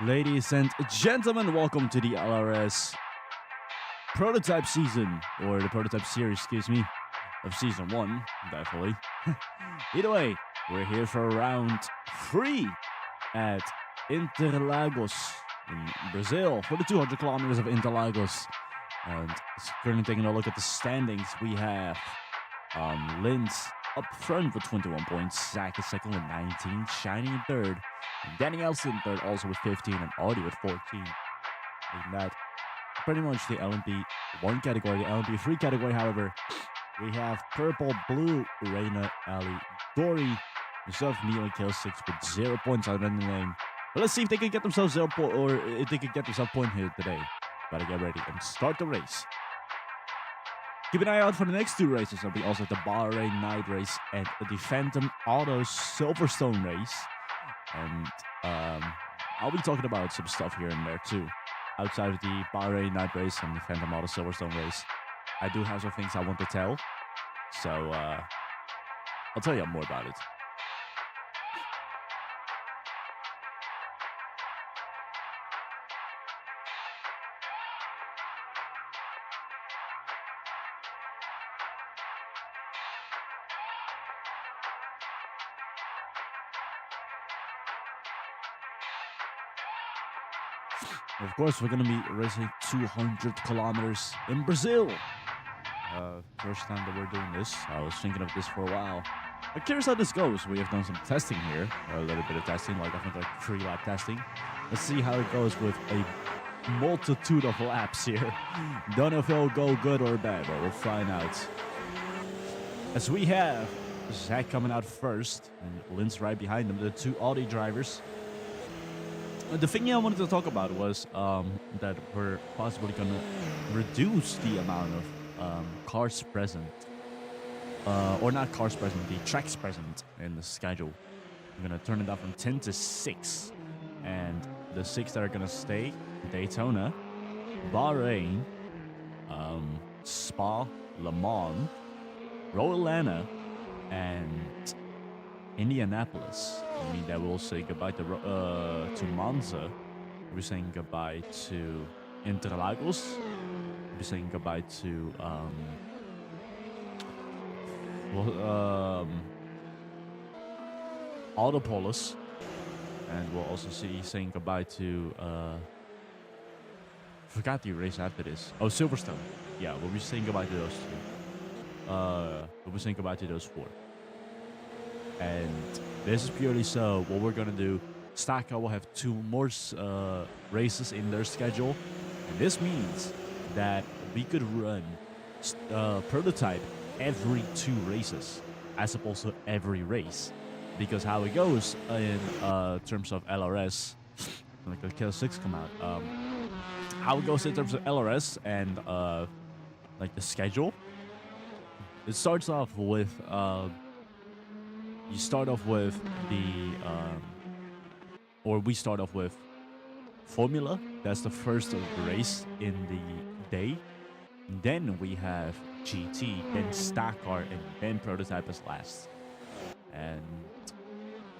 Ladies and gentlemen, welcome to the LRS prototype season, or the prototype series, excuse me, of season 1, definitely. Either way, we're here for round 3 at Interlagos in Brazil, for the 200 kilometers of Interlagos. And currently taking a look at the standings, we have Linz up front with 21 points, Zach is second with 19, Shiny in third, and Danny Elson third also with 15, and Audie with 14. In that, pretty much the LMP 1 category. The LMP 3 category, however, we have Purple, Blue, Reina, Ali, Dory, myself, Neil, and Kill 6 with 0 points other than the name. But let's see if they can get themselves 0 point, or if they can get themselves point here today. Gotta get ready and start the race. Keep an eye out for the next 2 races. There'll be also the Bahrain Night Race and the Phantom Auto Silverstone Race. And I'll be talking about some stuff here and there too. Outside of the Bahrain Night Race and the Phantom Auto Silverstone Race, I do have some things I want to tell. So I'll tell you more about it. Of course, we're going to be racing 200 kilometers in Brazil. First time that we're doing this. I was thinking of this for a while. I'm curious how this goes. We have done some testing here. A little bit of testing, like I think like 3 lap testing. Let's see how it goes with a multitude of laps here. Don't know if it'll go good or bad, but we'll find out. As we have Zach coming out first, and Linz right behind him, the 2 Audi drivers. The thing I wanted to talk about was that we're possibly going to reduce the amount of cars present. Or not cars present, the tracks present in the schedule. I'm going to turn it down from 10 to 6. And the 6 that are going to stay, Daytona, Bahrain, Spa, Le Mans, Royal and Indianapolis. I mean, that we'll say goodbye to Monza. We're saying goodbye to Interlagos. We're saying goodbye to Autopolis, and we'll also see saying goodbye to forgot the race after this. Oh, Silverstone. Yeah, we'll be saying goodbye to those 2. We'll be saying goodbye to those 4. And this is purely so what we're gonna do. Staka will have 2 more races in their schedule, and this means that we could run prototype every 2 races as opposed to every race, because how it goes in terms of LRS, like the KL6 come out, how it goes in terms of LRS and like the schedule. It starts off with you start off with the, or we start off with Formula. That's the first race in the day. Then we have GT, then Stock Car, and then Prototype as last. And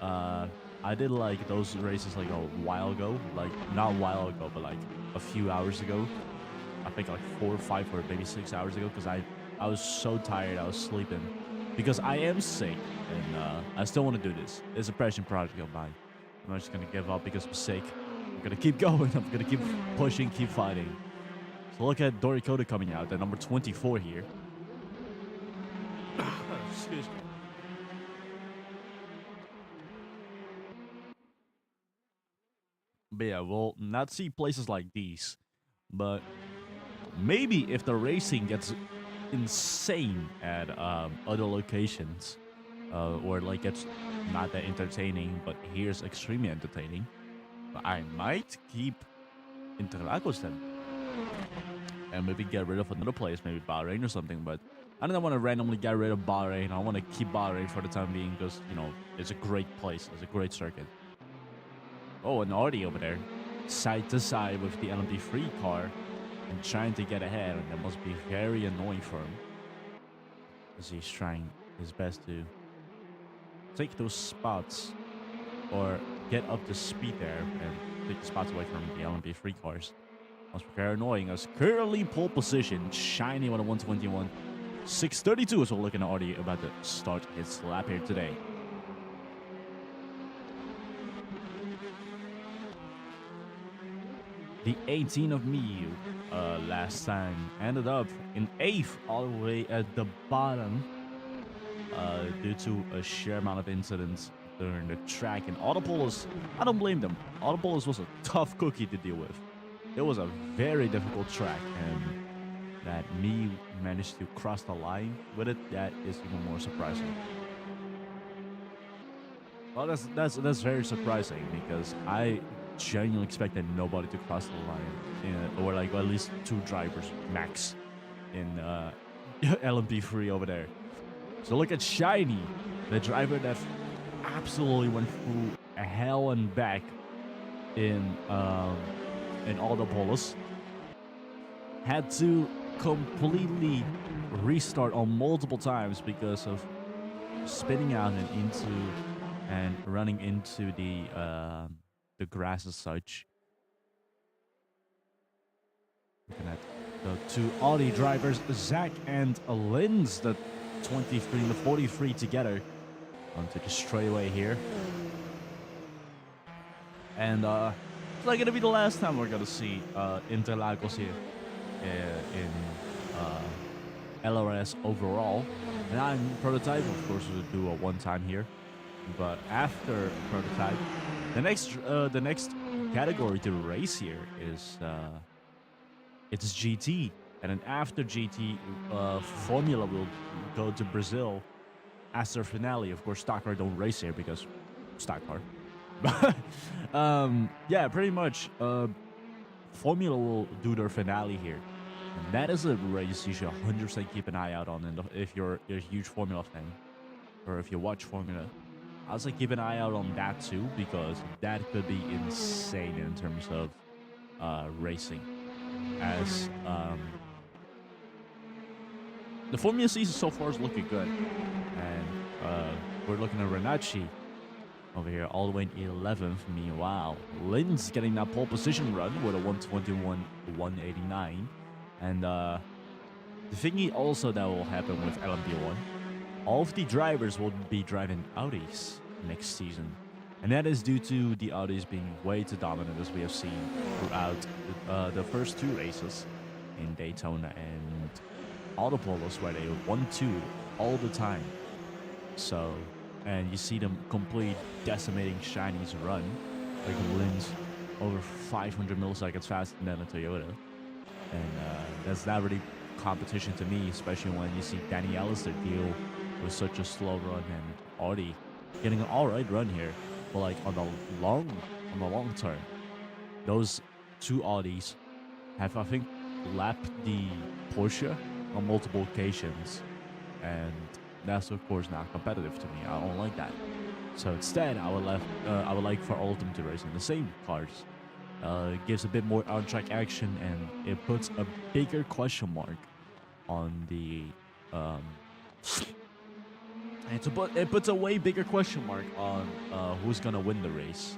I did like those races like a while ago. Like, not a while ago, but like a few hours ago. I think like 4 or 5 or maybe 6 hours ago, because I was so tired, I was sleeping. Because I am sick, and I still want to do this. It's a passion project of mine. I'm not just going to give up because I'm sick. I'm going to keep going. I'm going to keep pushing, keep fighting. So look at Doricota coming out, at number 24 here. Excuse me. But yeah, we'll not see places like these. But maybe if the racing gets insane at other locations, or like it's not that entertaining, but here's extremely entertaining, I might keep Interlagos then, and maybe get rid of another place, maybe Bahrain or something. But I don't want to randomly get rid of Bahrain. I want to keep Bahrain for the time being, because you know it's a great place, it's a great circuit. Oh, an Audi over there, side to side with the LMP3 car, and trying to get ahead, and that must be very annoying for him, as he's trying his best to take those spots, or get up to speed there and take the spots away from the LMP3 cars. That's very annoying us. Currently pole position, Shiny on a 121. 6:32 is what we're looking at already about to start his lap here today. The 18 of Miyu last time ended up in 8th all the way at the bottom due to a sheer amount of incidents during the track. And Autopolis, I don't blame them. Autopolis was a tough cookie to deal with. It was a very difficult track, and that Miyu managed to cross the line with it, that is even more surprising. Well, that's very surprising because I genuinely expected nobody to cross the line, or like at least 2 drivers max in LMP3 over there. So look at Shiny, the driver that absolutely went through hell and back in Autopolis, had to completely restart on multiple times because of spinning out and running into the grass as such. Looking at the 2 Audi drivers, Zach and Linz, the 23 and the 43 together onto the straightaway here. And it's not gonna be the last time we're gonna see Interlagos here in LRS overall. And I'm Prototype, of course, we'll do a one-time here. But after Prototype, the next category to race here is it's GT, and then after GT, Formula will go to Brazil as their finale. Of course, stock car don't race here because stock car. Yeah, pretty much. Formula will do their finale here, and that is a race you should 100% keep an eye out on. And if you're a huge Formula fan, or if you watch Formula, I'd say keep an eye out on that too, because that could be insane in terms of racing. As the Formula season so far is looking good, and we're looking at Renacci over here all the way in 11th. Meanwhile, Linz getting that pole position run with a 121, 189. And the thingy also that will happen with LMP1, all of the drivers will be driving Audis next season. And that is due to the Audis being way too dominant, as we have seen throughout the first 2 races in Daytona and Autopolis, where they 1-2 all the time. So, and you see them complete decimating Shiny's run, like Linz over 500 milliseconds faster than a Toyota. And that's not really competition to me, especially when you see Danny Allister deal with such a slow run, and Audi getting an alright run here. But like on the long term, those 2 Audis have, I think, lapped the Porsche on multiple occasions, and that's of course not competitive to me. I don't like that. So instead, I would like for all of them to race in the same cars. It gives a bit more on-track action, and it puts a bigger question mark on the it puts a way bigger question mark on who's gonna win the race.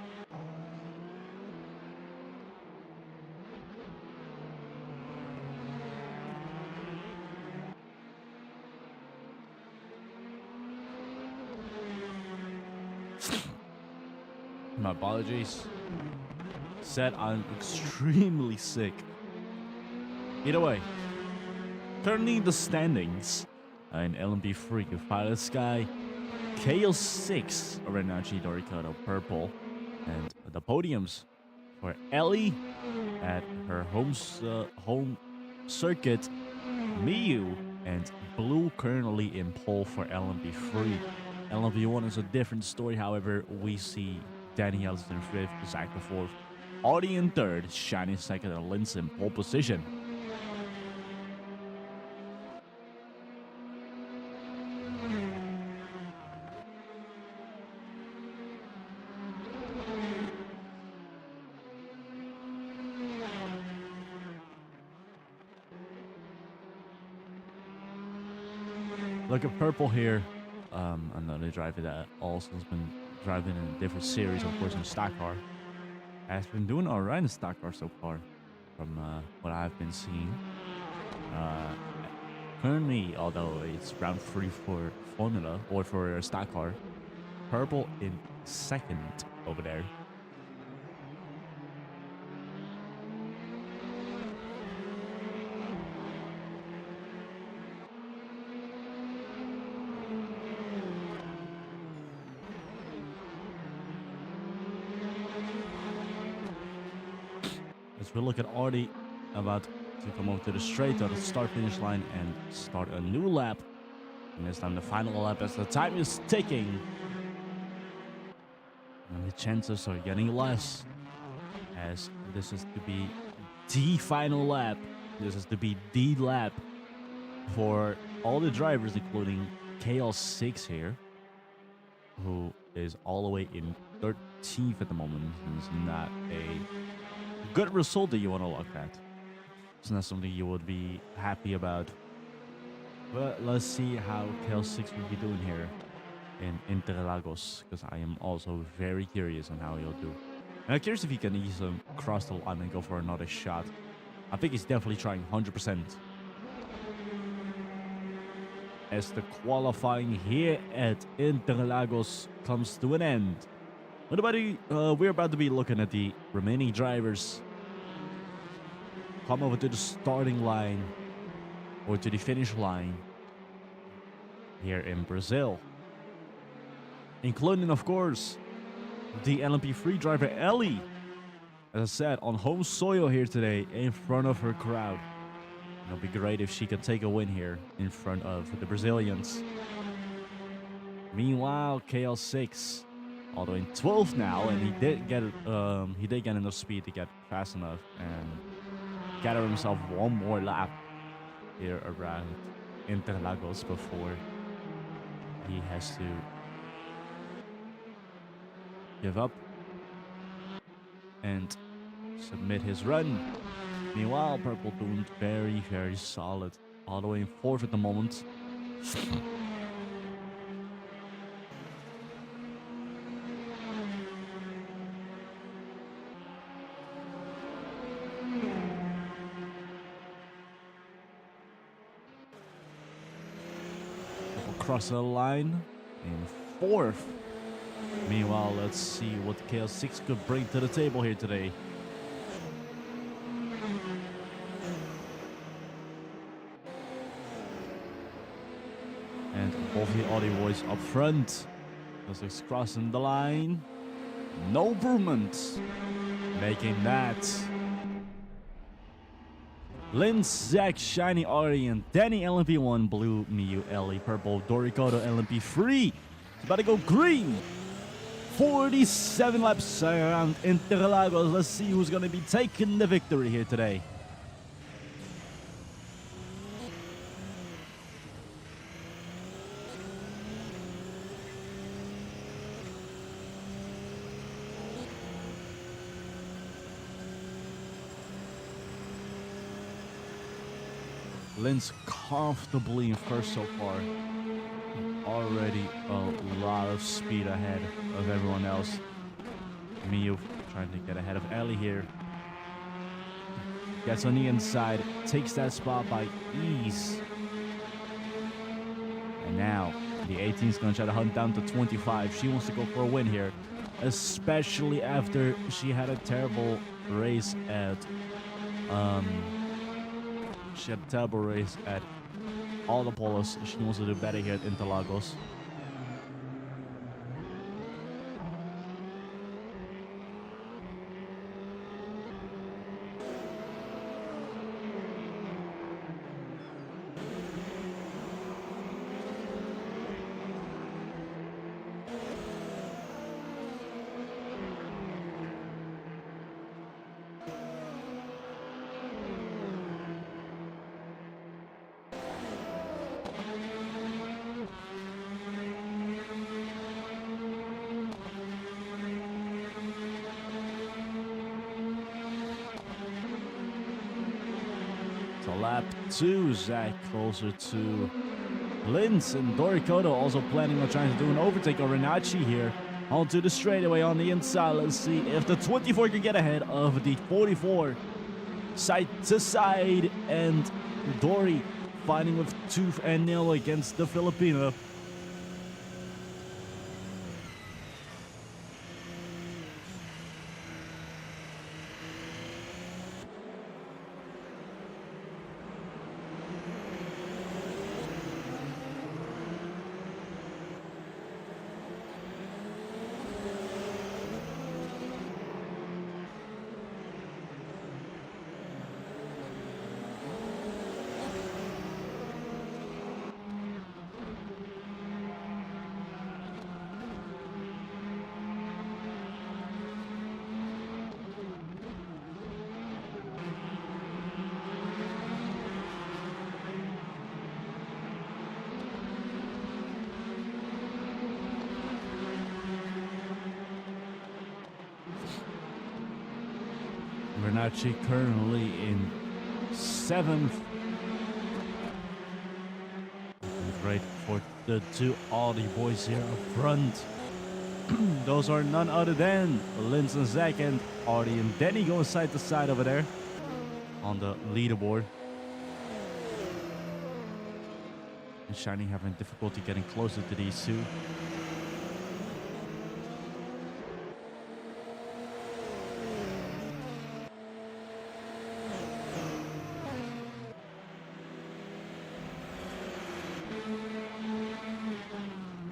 My apologies. Said I'm extremely sick. Either way, currently the standings in LMP3, Pilot Sky, KO6, Renacci, Doricado, purple, and the podiums for Ellie at her home circuit, Miyu, and Blue currently in pole for LMP3. LMP1 is a different story, however. We see Danny Allison in 5th, Zach in 4th, Audi in 3rd, Shiny 2nd, and Linz in pole position. Look at purple here. Another driver that also has been driving in a different series, of course, in stock car. Has been doing alright in stock car so far, from what I've been seeing. Uh, Currently, although it's round 3 for Formula or for stock car, Purple in second over there. As we look at Artie about to come over to the straight or the start-finish line and start a new lap. And this time the final lap as the time is ticking. And the chances are getting less as this is to be the final lap. This is to be the lap for all the drivers, including KL6 here, who is all the way in 13th at the moment. It's not a good result that you want to look at. It's not something you would be happy about. But let's see how KL6 will be doing here in Interlagos, because I am also very curious on how he'll do. And I'm curious if he can easily cross the line and go for another shot. I think he's definitely trying 100%. As the qualifying here at Interlagos comes to an end. We're about to be looking at the remaining drivers come over to the starting line or to the finish line here in Brazil. Including, of course, the LMP3 driver Ellie. As I said, on home soil here today in front of her crowd. It'll be great if she can take a win here in front of the Brazilians. Meanwhile, KL6, although in 12th now, and he did get enough speed to get fast enough and gather himself one more lap here around Interlagos before he has to give up and submit his run. Meanwhile, Purple doing very, very solid, all the way in 4th at the moment. Across the line in 4th. Meanwhile, let's see what KL6 could bring to the table here today. And both the Audi boys up front. KL6 crossing the line. No improvement. Making that Lynn, Zach, Shiny, Ari, and Danny LMP1, Blue, Miyu, Ellie, Purple, Doricoto, LMP3. It's about to go green. 47 laps around Interlagos. Let's see who's going to be taking the victory here today. Lynn's comfortably in first so far. Already a lot of speed ahead of everyone else. Miyu trying to get ahead of Ellie here. Gets on the inside, takes that spot by ease. And now the 18 is going to try to hunt down to 25. She wants to go for a win here, especially after she had a terrible race at all the polos. She wants to do better here at Interlagos. Lap 2, Zach closer to Linz, and Doricoto also planning on trying to do an overtake on Renacci here. onto the straightaway on the inside. Let's see if the 24 can get ahead of the 44. Side to side, and Dory fighting with tooth and nail against the Filipino. Bernacchi currently in 7th. Great for the two Audi boys here up front. Those are none other than Linz and Zach and Audi and Denny going side to side over there on the leaderboard. And Shiny having difficulty getting closer to these two.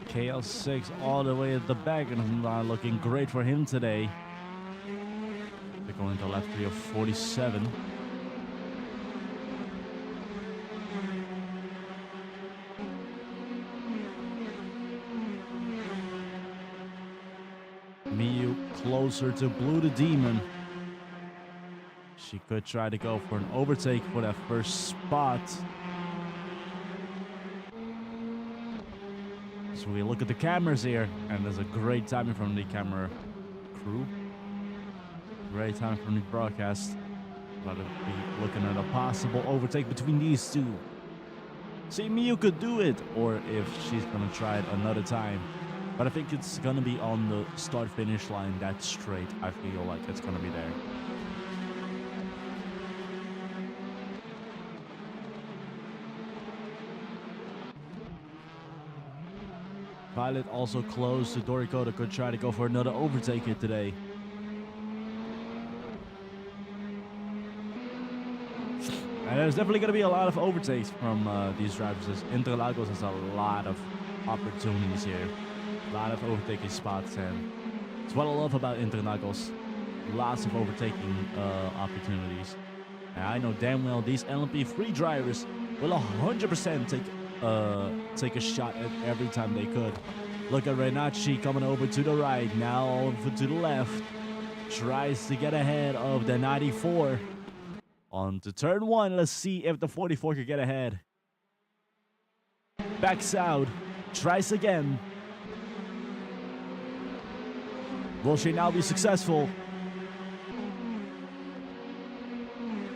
KL6 all the way at the back, and not looking great for him today. They're going to lap 3 of 47. Miyu closer to Blue the Demon. She could try to go for an overtake for that first spot. So we look at the cameras here, and there's a great timing from the camera crew. Great timing from the broadcast. About to be looking at a possible overtake between these two. See, Miyu could do it, or if she's gonna try it another time. But I think it's gonna be on the start-finish line that straight. I feel like it's gonna be there. Violet also close to Doricota, could try to go for another overtake here today. And there's definitely going to be a lot of overtakes from these drivers. Interlagos has a lot of opportunities here. A lot of overtaking spots, and it's what I love about Interlagos. Lots of overtaking opportunities. And I know damn well these LMP3 drivers will 100% take a shot at every time they could. Look at Renacci coming over to the right, now over to the left. Tries to get ahead of the 94. On to turn 1, let's see if the 44 can get ahead. Backs out, tries again. Will she now be successful?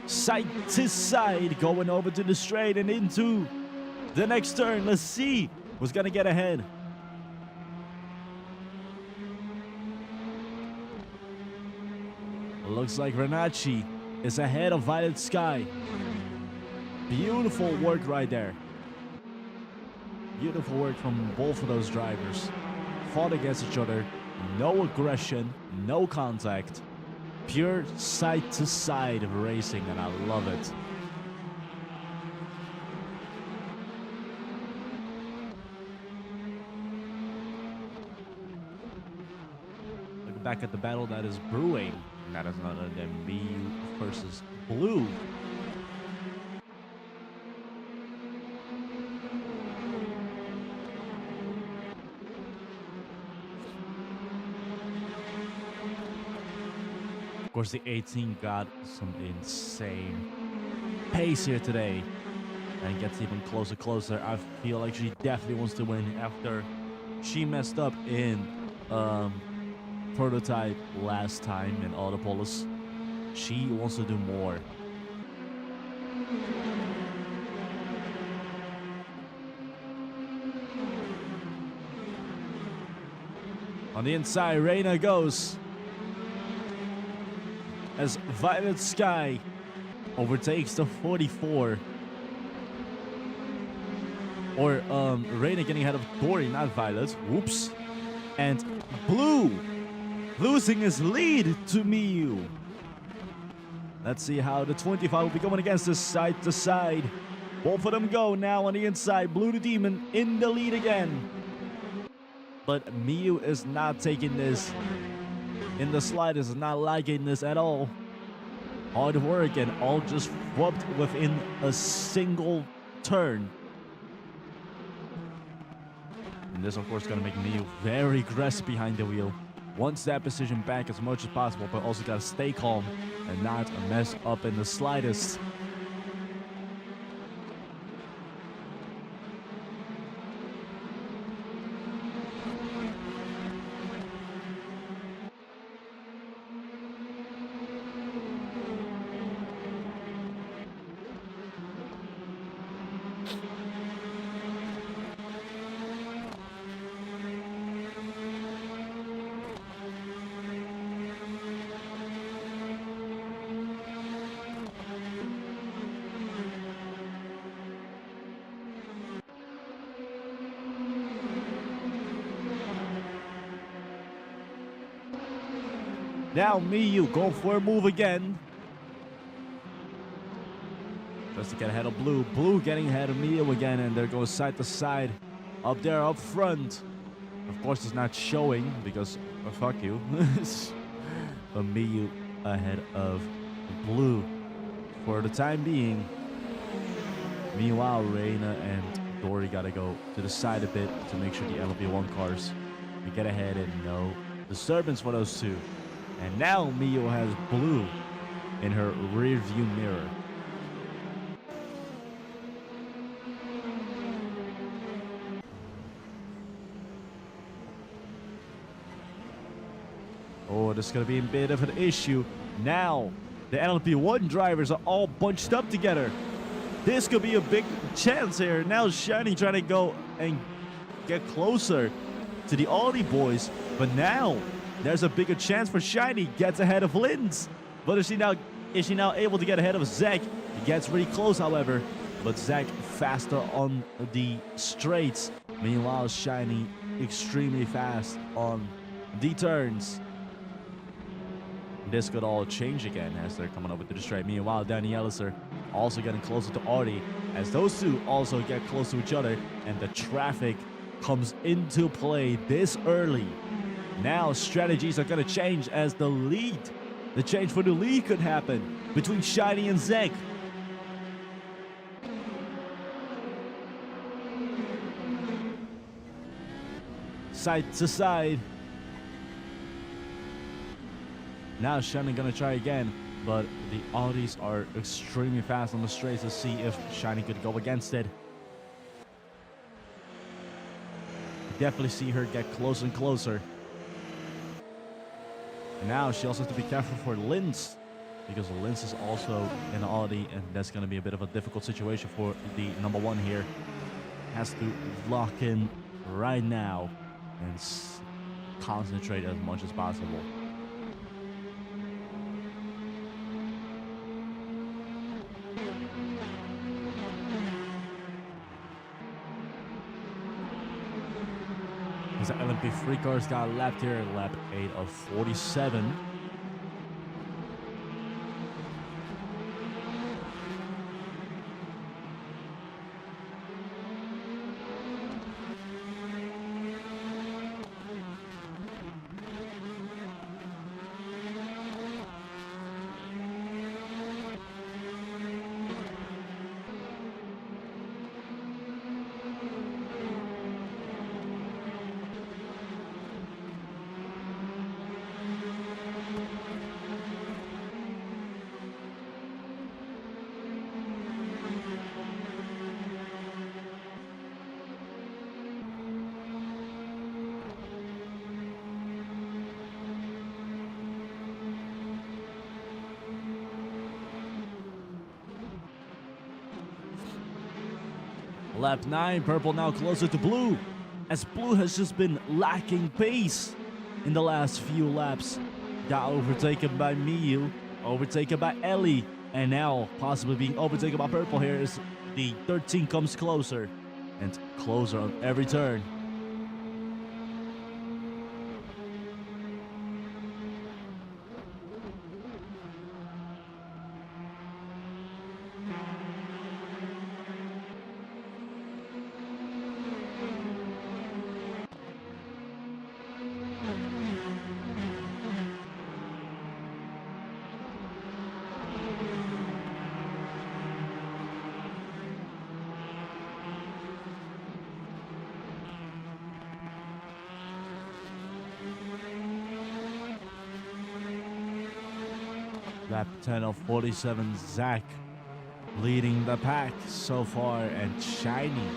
Side to side, going over to the straight and into the next turn. Let's see who's gonna get ahead. Looks like Renacci is ahead of Violet Sky. Beautiful work right there. Beautiful work from both of those drivers. Fought against each other. No aggression, no contact. Pure side to side racing, and I love it. Back at the battle that is brewing. And that is none other than Miyu versus Blue. Of course, the 18 got some insane pace here today. And gets even closer. I feel like she definitely wants to win after she messed up in prototype last time in Autopolis. She wants to do more. On the inside, Reina goes. As Violet Sky overtakes the 44. Or Reina getting ahead of Dory, not Violet. Whoops. And Blue losing his lead to Miyu. Let's see how the 25 will be going against this side to side. Both of them go now on the inside. Blue the Demon in the lead again. But Miyu is not taking this in the slightest, is not liking this at all. Hard work and all just swapped within a single turn. And this, of course, is going to make Miyu very aggressive behind the wheel. Wants that position back as much as possible, but also got to stay calm and not mess up in the slightest. Now Miyu go for a move again. Just to get ahead of Blue. Blue getting ahead of Miyu again, and they're going side to side. Up there, up front. Of course, it's not showing because, fuck you. But Miyu ahead of Blue for the time being. Meanwhile, Reina and Dory gotta go to the side a bit to make sure the LMP1 cars can get ahead and no disturbance for those two. And now Miyu has Blue in her rear view mirror. Oh, this is going to be a bit of an issue. Now, the LMP1 drivers are all bunched up together. This could be a big chance here. Now Shiny trying to go and get closer to the Audi boys. But now, there's a bigger chance for Shiny. Gets ahead of Linz. But is she now able to get ahead of Zack? He gets really close, however. But Zack faster on the straights. Meanwhile, Shiny extremely fast on the turns. This could all change again as they're coming over to the straight. Meanwhile, Danny Elliser also getting closer to Audi as those two also get close to each other. And the traffic comes into play this early. Now strategies are going to change as the change for the lead could happen between Shiny and Zack. Side to side. Now Shiny going to try again, but the Audis are extremely fast on the straights to see if Shiny could go against it. Definitely see her get closer and closer. Now she also has to be careful for Linz, because Linz is also an Audi, and that's going to be a bit of a difficult situation for the number one here. Has to lock in right now and concentrate as much as possible. The LMP3 cars got lapped here at lap 8 of 47. Lap 9, Purple now closer to Blue, as Blue has just been lacking pace in the last few laps. Got overtaken by Miyu, overtaken by Ellie, and now possibly being overtaken by Purple here as the 13 comes closer and closer on every turn. Lap 10 of 47, Zach leading the pack so far, and Shiny,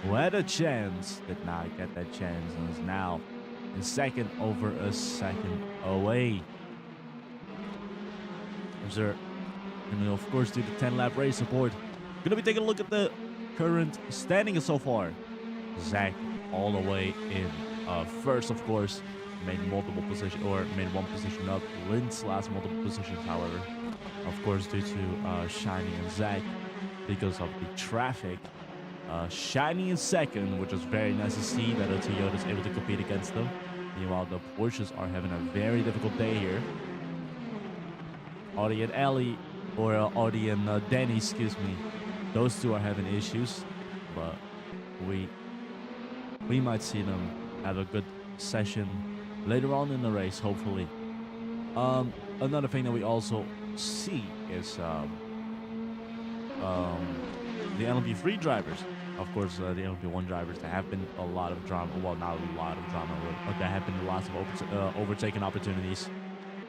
who had a chance, did not get that chance, and is now in second, over a second away. They're going to, of course, do the 10-lap race report. Going to be taking a look at the current standings so far. Zach all the way in first, of course. Made multiple position, or made one position up. Linz lost multiple positions, however, of course, due to Shiny and Zach because of the traffic. Shiny in second, which was very nice to see that a Toyota is able to compete against them. Meanwhile, the Porsches are having a very difficult day here. Audi and Ellie, or Audi and Danny, excuse me. Those two are having issues, but we might see them have a good session later on in the race, hopefully. Another thing that we also see is the LMP3 drivers. Of course, the LMP1 drivers, there have been a lot of drama. Well, not a lot of drama, but there have been lots of overtaking opportunities.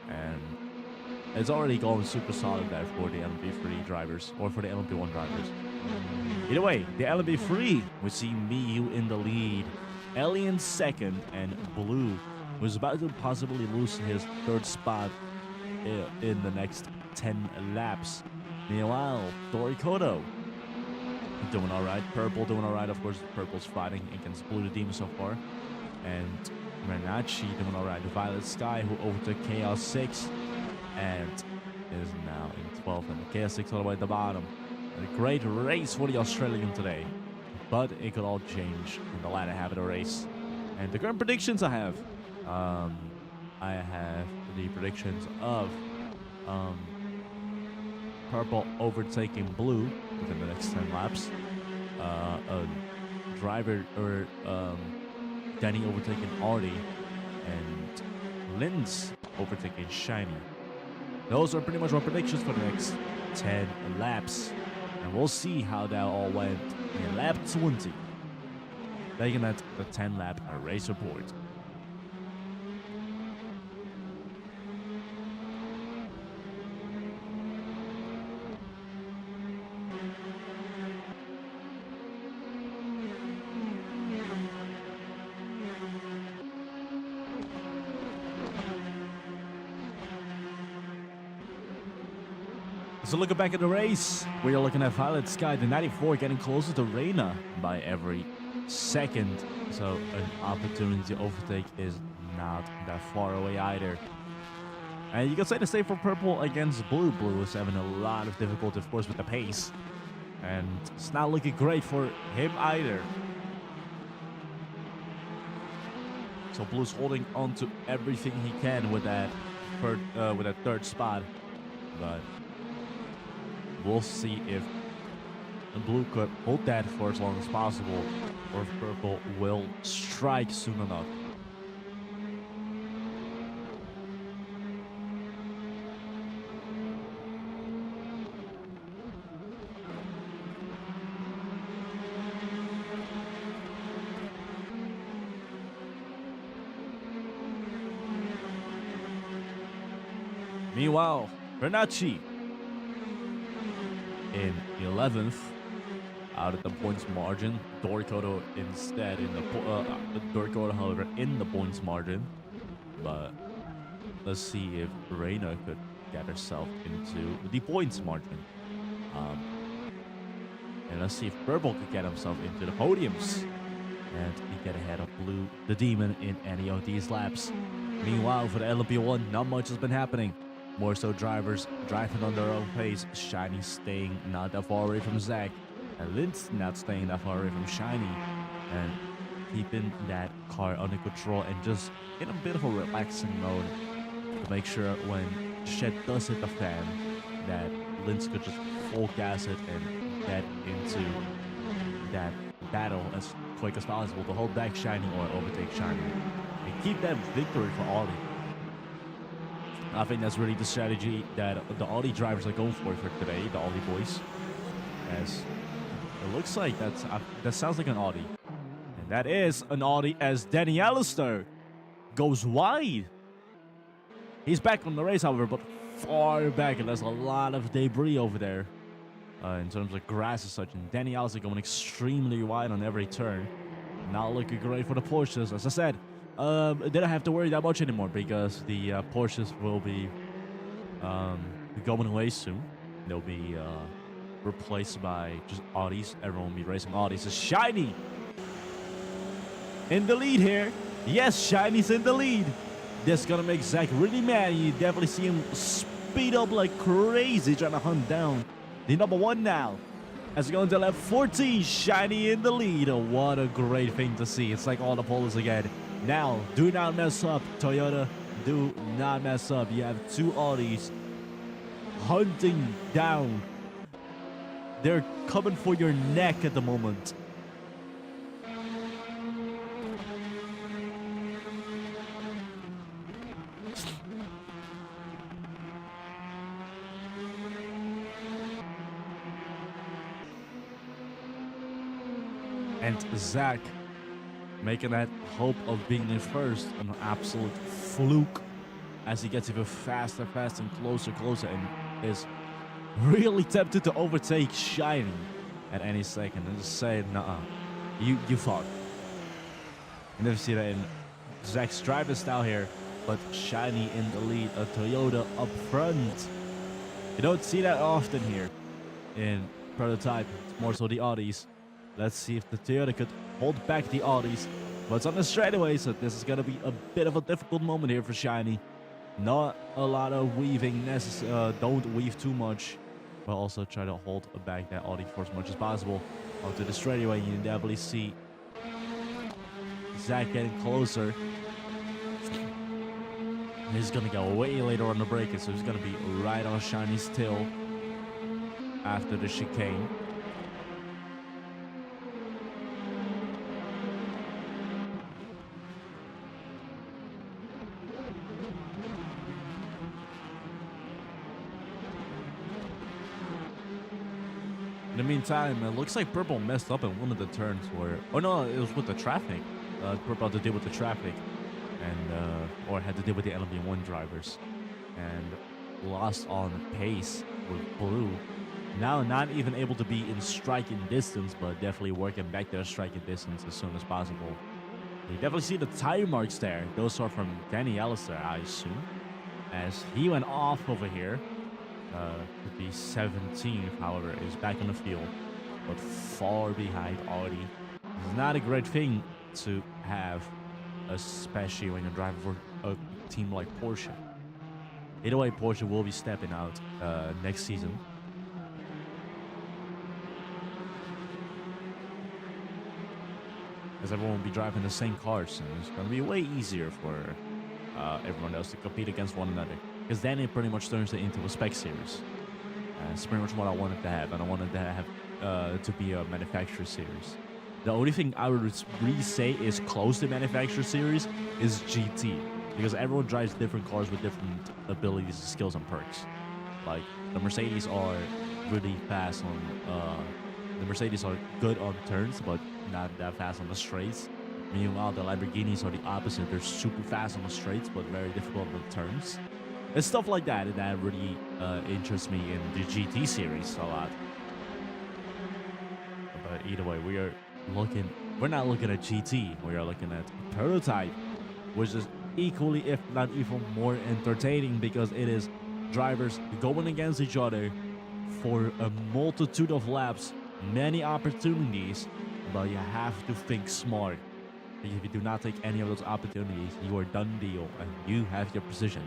And it's already going super solid there for the LMP3 drivers, or for the LMP1 drivers. Either way, the LMP3, we see Miyu in the lead, Ellie in second, and Blue, who's about to possibly lose his third spot in the next 10 laps. Meanwhile, Dorikoto doing all right. Purple doing all right. Of course, Purple's fighting against Blue the Demon so far. And Renacci doing all right. The Violet Sky, who overtook Chaos 6 and is now in 12th, and the Chaos 6 all the way at the bottom. A great race for the Australian today, but it could all change in the latter half of the race. And the current predictions I have the predictions of Purple overtaking Blue within the next 10 laps. Driver, or Danny overtaking Audi, and Linz overtaking Shiny. Those are pretty much my predictions for the next 10 laps. And we'll see how that all went in lap 20. Taking at the 10-lap race report. So looking back at the race, we are looking at Violet Sky, the 94, getting closer to Reina by every second. So an opportunity to overtake is not that far away either. And you can say the same for Purple against Blue. Blue is having a lot of difficulty, of course, with the pace. And it's not looking great for him either. So Blue's holding on to everything he can with that third spot. But we'll see if Blue could hold that for as long as possible, or if Purple will strike soon enough. Meanwhile, Renacci in 11th out of the points margin. Dorikoto instead in the Dorikoto, however, in the points margin. But let's see if Reina could get herself into the points margin. And let's see if Purple could get himself into the podiums and get ahead of Blue the Demon in any of these laps. Meanwhile, for the LMP1, not much has been happening. More so drivers driving on their own pace. Shiny staying not that far away from Zach. And Lintz not staying that far away from Shiny. And keeping that car under control and just in a bit of a relaxing mode to make sure when shit does hit the fan that Lintz could just full gas it and get into that battle as quick as possible to hold back Shiny or overtake Shiny and keep that victory for Audi. I think that's really the strategy that the Audi drivers are going for today, the Audi boys. As it looks like that sounds like an Audi. And that is an Audi as Danny Allister goes wide. He's back on the race, however, but far back, and there's a lot of debris over there in terms of grass and such. And Danny Allister going extremely wide on every turn. Not looking great for the Porsches. As I said, didn't have to worry that much anymore because the Porsches will be going away soon. They'll be replaced by just Audis. Everyone will be racing Audis. It's Shiny in the lead here. Yes, Shiny's in the lead. This is gonna make Zach really mad. You definitely see him speed up like crazy, trying to hunt down the number one now. As we go into lap 14, Shiny in the lead. Oh, what a great thing to see. It's like all the poles again. Now, do not mess up, Toyota. Do not mess up. You have two Audis hunting down. They're coming for your neck at the moment. And Zach making that hope of being in first an absolute fluke as he gets even faster and closer and is really tempted to overtake Shiny at any second and just say, nah, you fought. You never see that in Zach's driving style here, but Shiny in the lead, a Toyota up front. You don't see that often here in Prototype. It's more so the Audis. Let's see if the Toyota could hold back the Audis. But it's on the straightaway, so this is going to be a bit of a difficult moment here for Shiny. Not a lot of weaving necessary. Don't weave too much. But also try to hold back that Audi for as much as possible. Onto the straightaway, you can definitely see Zach getting closer. He's going to go way later on the braking, so he's going to be right on Shiny's tail after the chicane. In the meantime, it looks like Purple messed up in one of the turns where... Oh no, it was with the traffic. Purple had to deal with the traffic. And, or had to deal with the LMP1 drivers. And lost on pace with Blue. Now not even able to be in striking distance, but definitely working back their striking distance as soon as possible. You definitely see the tire marks there. Those are from Danny Allister, I assume. As he went off over here. The 17th, however, is back on the field, but far behind Audi. It's not a great thing to have, especially when you're driving for a team like Porsche. Either way, Porsche will be stepping out next season. As everyone will be driving the same cars, and it's going to be way easier for everyone else to compete against one another. Because then it pretty much turns it into a spec series. It's pretty much what I wanted to have. And I wanted to have to be a manufacturer series. The only thing I would really say is close to manufacturer series is GT. Because everyone drives different cars with different abilities, skills, and perks. Like, the Mercedes are really fast on... the Mercedes are good on turns, but not that fast on the straights. Meanwhile, the Lamborghinis are the opposite. They're super fast on the straights, but very difficult on the turns. It's stuff like that that really interests me in the GT series a lot. But either way, we're not looking at GT. We are looking at Prototype, which is equally, if not even more entertaining, because it is drivers going against each other for a multitude of laps, many opportunities, but you have to think smart. Because if you do not take any of those opportunities, you are done deal and you have your position.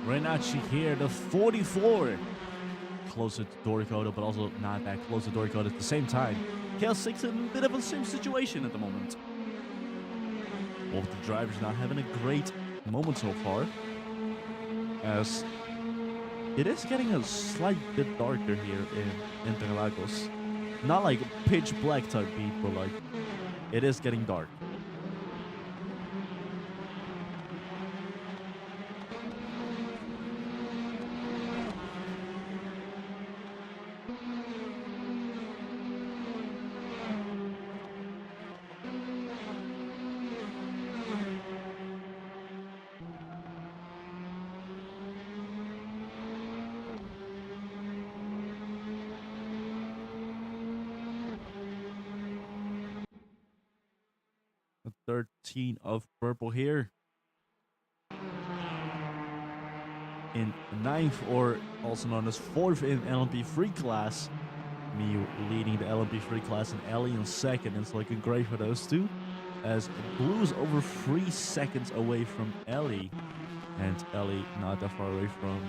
Renacci here, the 44. Closer to Doricota, but also not that close to Doricota at the same time. KL6 in a bit of a same situation at the moment. Both the drivers not having a great moment so far, as it is getting a slight bit darker here in Interlagos. Not like pitch black type beat, but like it is getting dark. A 13 of purple here. In 9th, or also known as 4th in LMP3 class. Me leading the LMP3 class and Ellie in 2nd. It's looking great for those two. As Blue is over 3 seconds away from Ellie. And Ellie not that far away from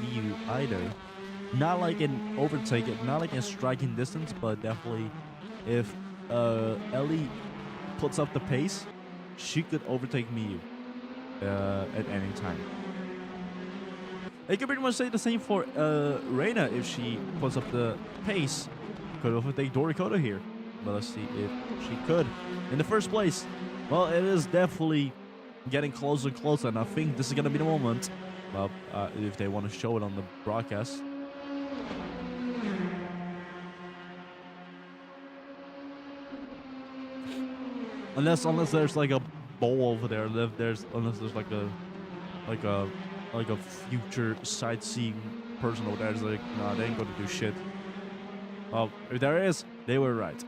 Miu either. Not like in overtake, not like in striking distance, but definitely if Ellie puts up the pace, she could overtake Miu at any time. I can pretty much say the same for Reina if she puts up the pace. Could overtake Doricota here. But let's see if she could. In the first place, well, it is definitely getting closer and closer, and I think this is going to be the moment. Well, if they want to show it on the broadcast. Unless there's like a bowl over there. Unless there's like a future sightseeing person over there. It's like, nah, they ain't gonna do shit. Well, if there is, they were right.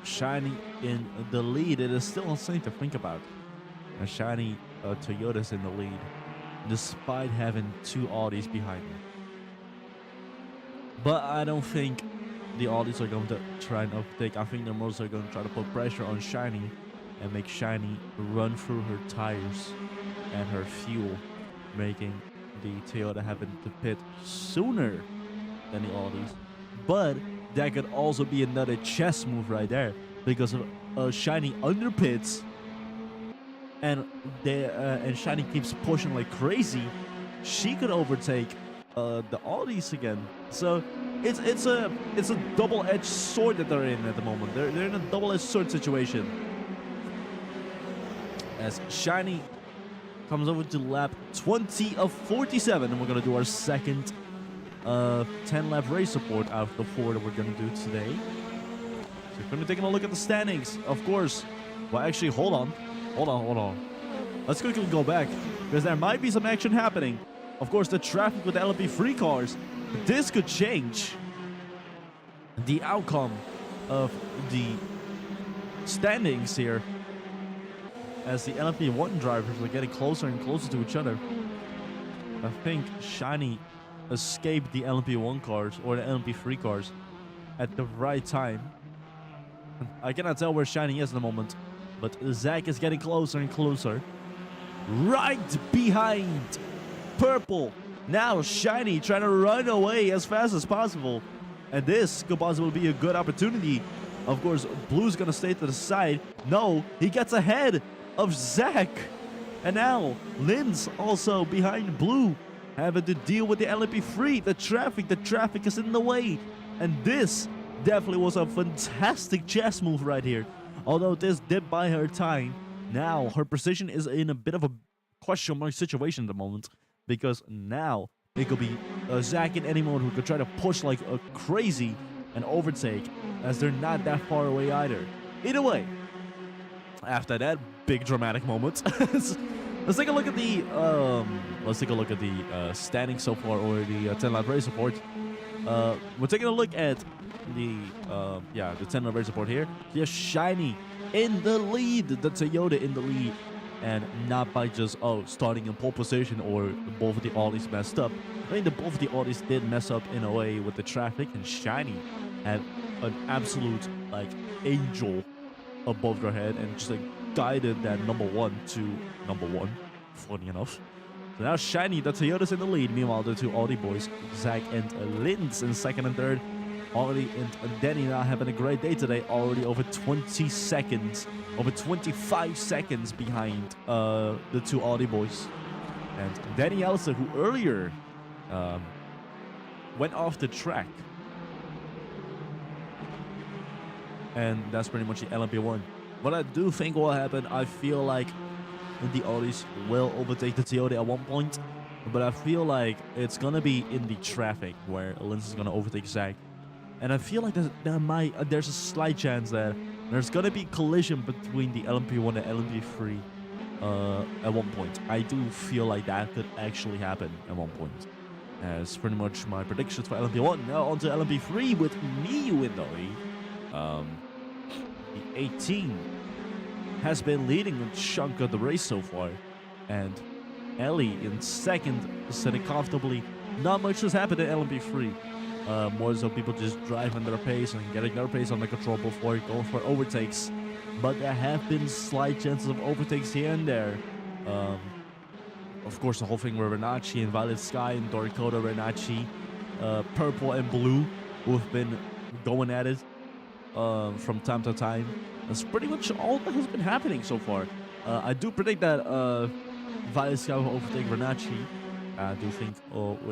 Shiny in the lead. It is still insane to think about. A shiny Toyota's in the lead, despite having 2 Audis behind me. But I don't think the Audis are going to try and overtake. I think they're mostly going to try to put pressure on Shiny and make Shiny run through her tires and her fuel, making the Toyota having to pit sooner than the Audis. But that could also be another chess move right there, because of Shiny underpits and Shiny keeps pushing like crazy. She could overtake the Audis again. So it's a double-edged sword that they're in at the moment. They're in a double-edged sword situation. As Shiny comes over to lap 20 of 47, and we're gonna do our second 10-lap race support out of the 4 that we're gonna do today. So we're gonna take a look at the standings, of course. Well, actually, hold on. Let's quickly go back, because there might be some action happening. of course, the traffic with the LMP3 cars. This could change the outcome of the standings here, as the LMP1 drivers are getting closer and closer to each other. I think Shiny escaped the LMP1 cars or the LMP3 cars at the right time. I cannot tell where Shiny is at the moment, but Zach is getting closer and closer. Right behind Purple. Now Shiny trying to run away as fast as possible. And this could possibly be a good opportunity. Of course, Blue's gonna stay to the side. No, he gets ahead of Zach. And now Lynn's also behind Blue, having to deal with the LMP3. The traffic is in the way. And this definitely was a fantastic chess move right here. Although this did buy her time, now her position is in a bit of a question mark situation at the moment, because now it could be Zach and anyone who could try to push like a crazy and overtake, as they're not that far away either. Either way, after that big dramatic moment, let's take a look at the standings so far, or the 10 lap race report. We're taking a look at the 10 lap race report here. Here's Shiny in the lead, the Toyota in the lead, and not by just starting in pole position or both of the Ollies messed up. I mean, both of the Ollies did mess up in a way with the traffic, and Shiny had an absolute like angel above their head and just like guided that number one to number one, funny enough. So now Shiny, the Toyota's in the lead. Meanwhile, the two Audi boys, Zach and Linz, in second and third. Ollie and Danny now having a great day today, already over 20 seconds, over 25 seconds behind the two Audi boys. And Danny Elsa, who earlier went off the track. And that's pretty much the LMP1. What I do think will happen, I feel like the Audis will overtake the Toyota at one point, but I feel like it's gonna be in the traffic where Linz is gonna overtake Zach. And I feel like there's a slight chance that there's gonna be collision between the LMP1 and LMP3 at one point. I do feel like that could actually happen at one point. That's pretty much my predictions for LMP1. Now on to LMP3 with Miyu in the lead. The 18 has been leading a chunk of the race so far, and Ellie in second, sitting comfortably. Not much has happened in LMP3. More so people just driving their pace and getting their pace under control before going for overtakes. But there have been slight chances of overtakes here and there. Of course, the whole thing with Renacci and Violet Sky and Doricota, Renacci, Purple and Blue, who have been going at it from time to time. That's pretty much all that has been happening so far. I do predict that Violet Sky will overtake Renacci. I do think,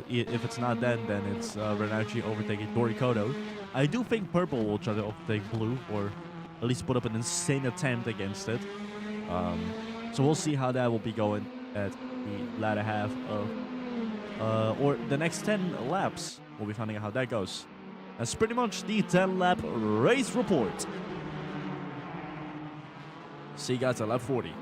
if it's not then it's Renacci overtaking Doricota. I do think Purple will try to overtake Blue, or at least put up an insane attempt against it. So we'll see how that will be going at the latter half of, or the next 10 laps. We'll be finding out how that goes. That's pretty much the 10 lap race report. See you guys at lap 40.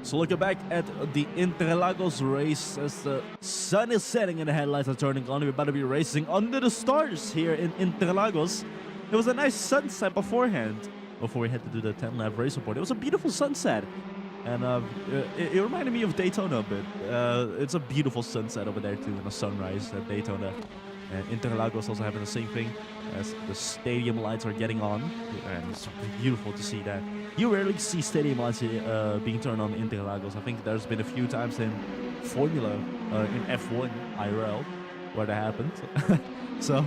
So looking back at the Interlagos race, as the sun is setting and the headlights are turning on, we're about to be racing under the stars here in Interlagos. It was a nice sunset beforehand, before we had to do the 10 lap race report. It was a beautiful sunset, and it reminded me of Daytona a bit. It's a beautiful sunset over there too, and a sunrise at Daytona. And Interlagos also having the same thing, as the stadium lights are getting on, and it's beautiful to see that. You rarely see stadium lights being turned on in Interlagos. I think there's been a few times in Formula, in F1 IRL, where that happened. So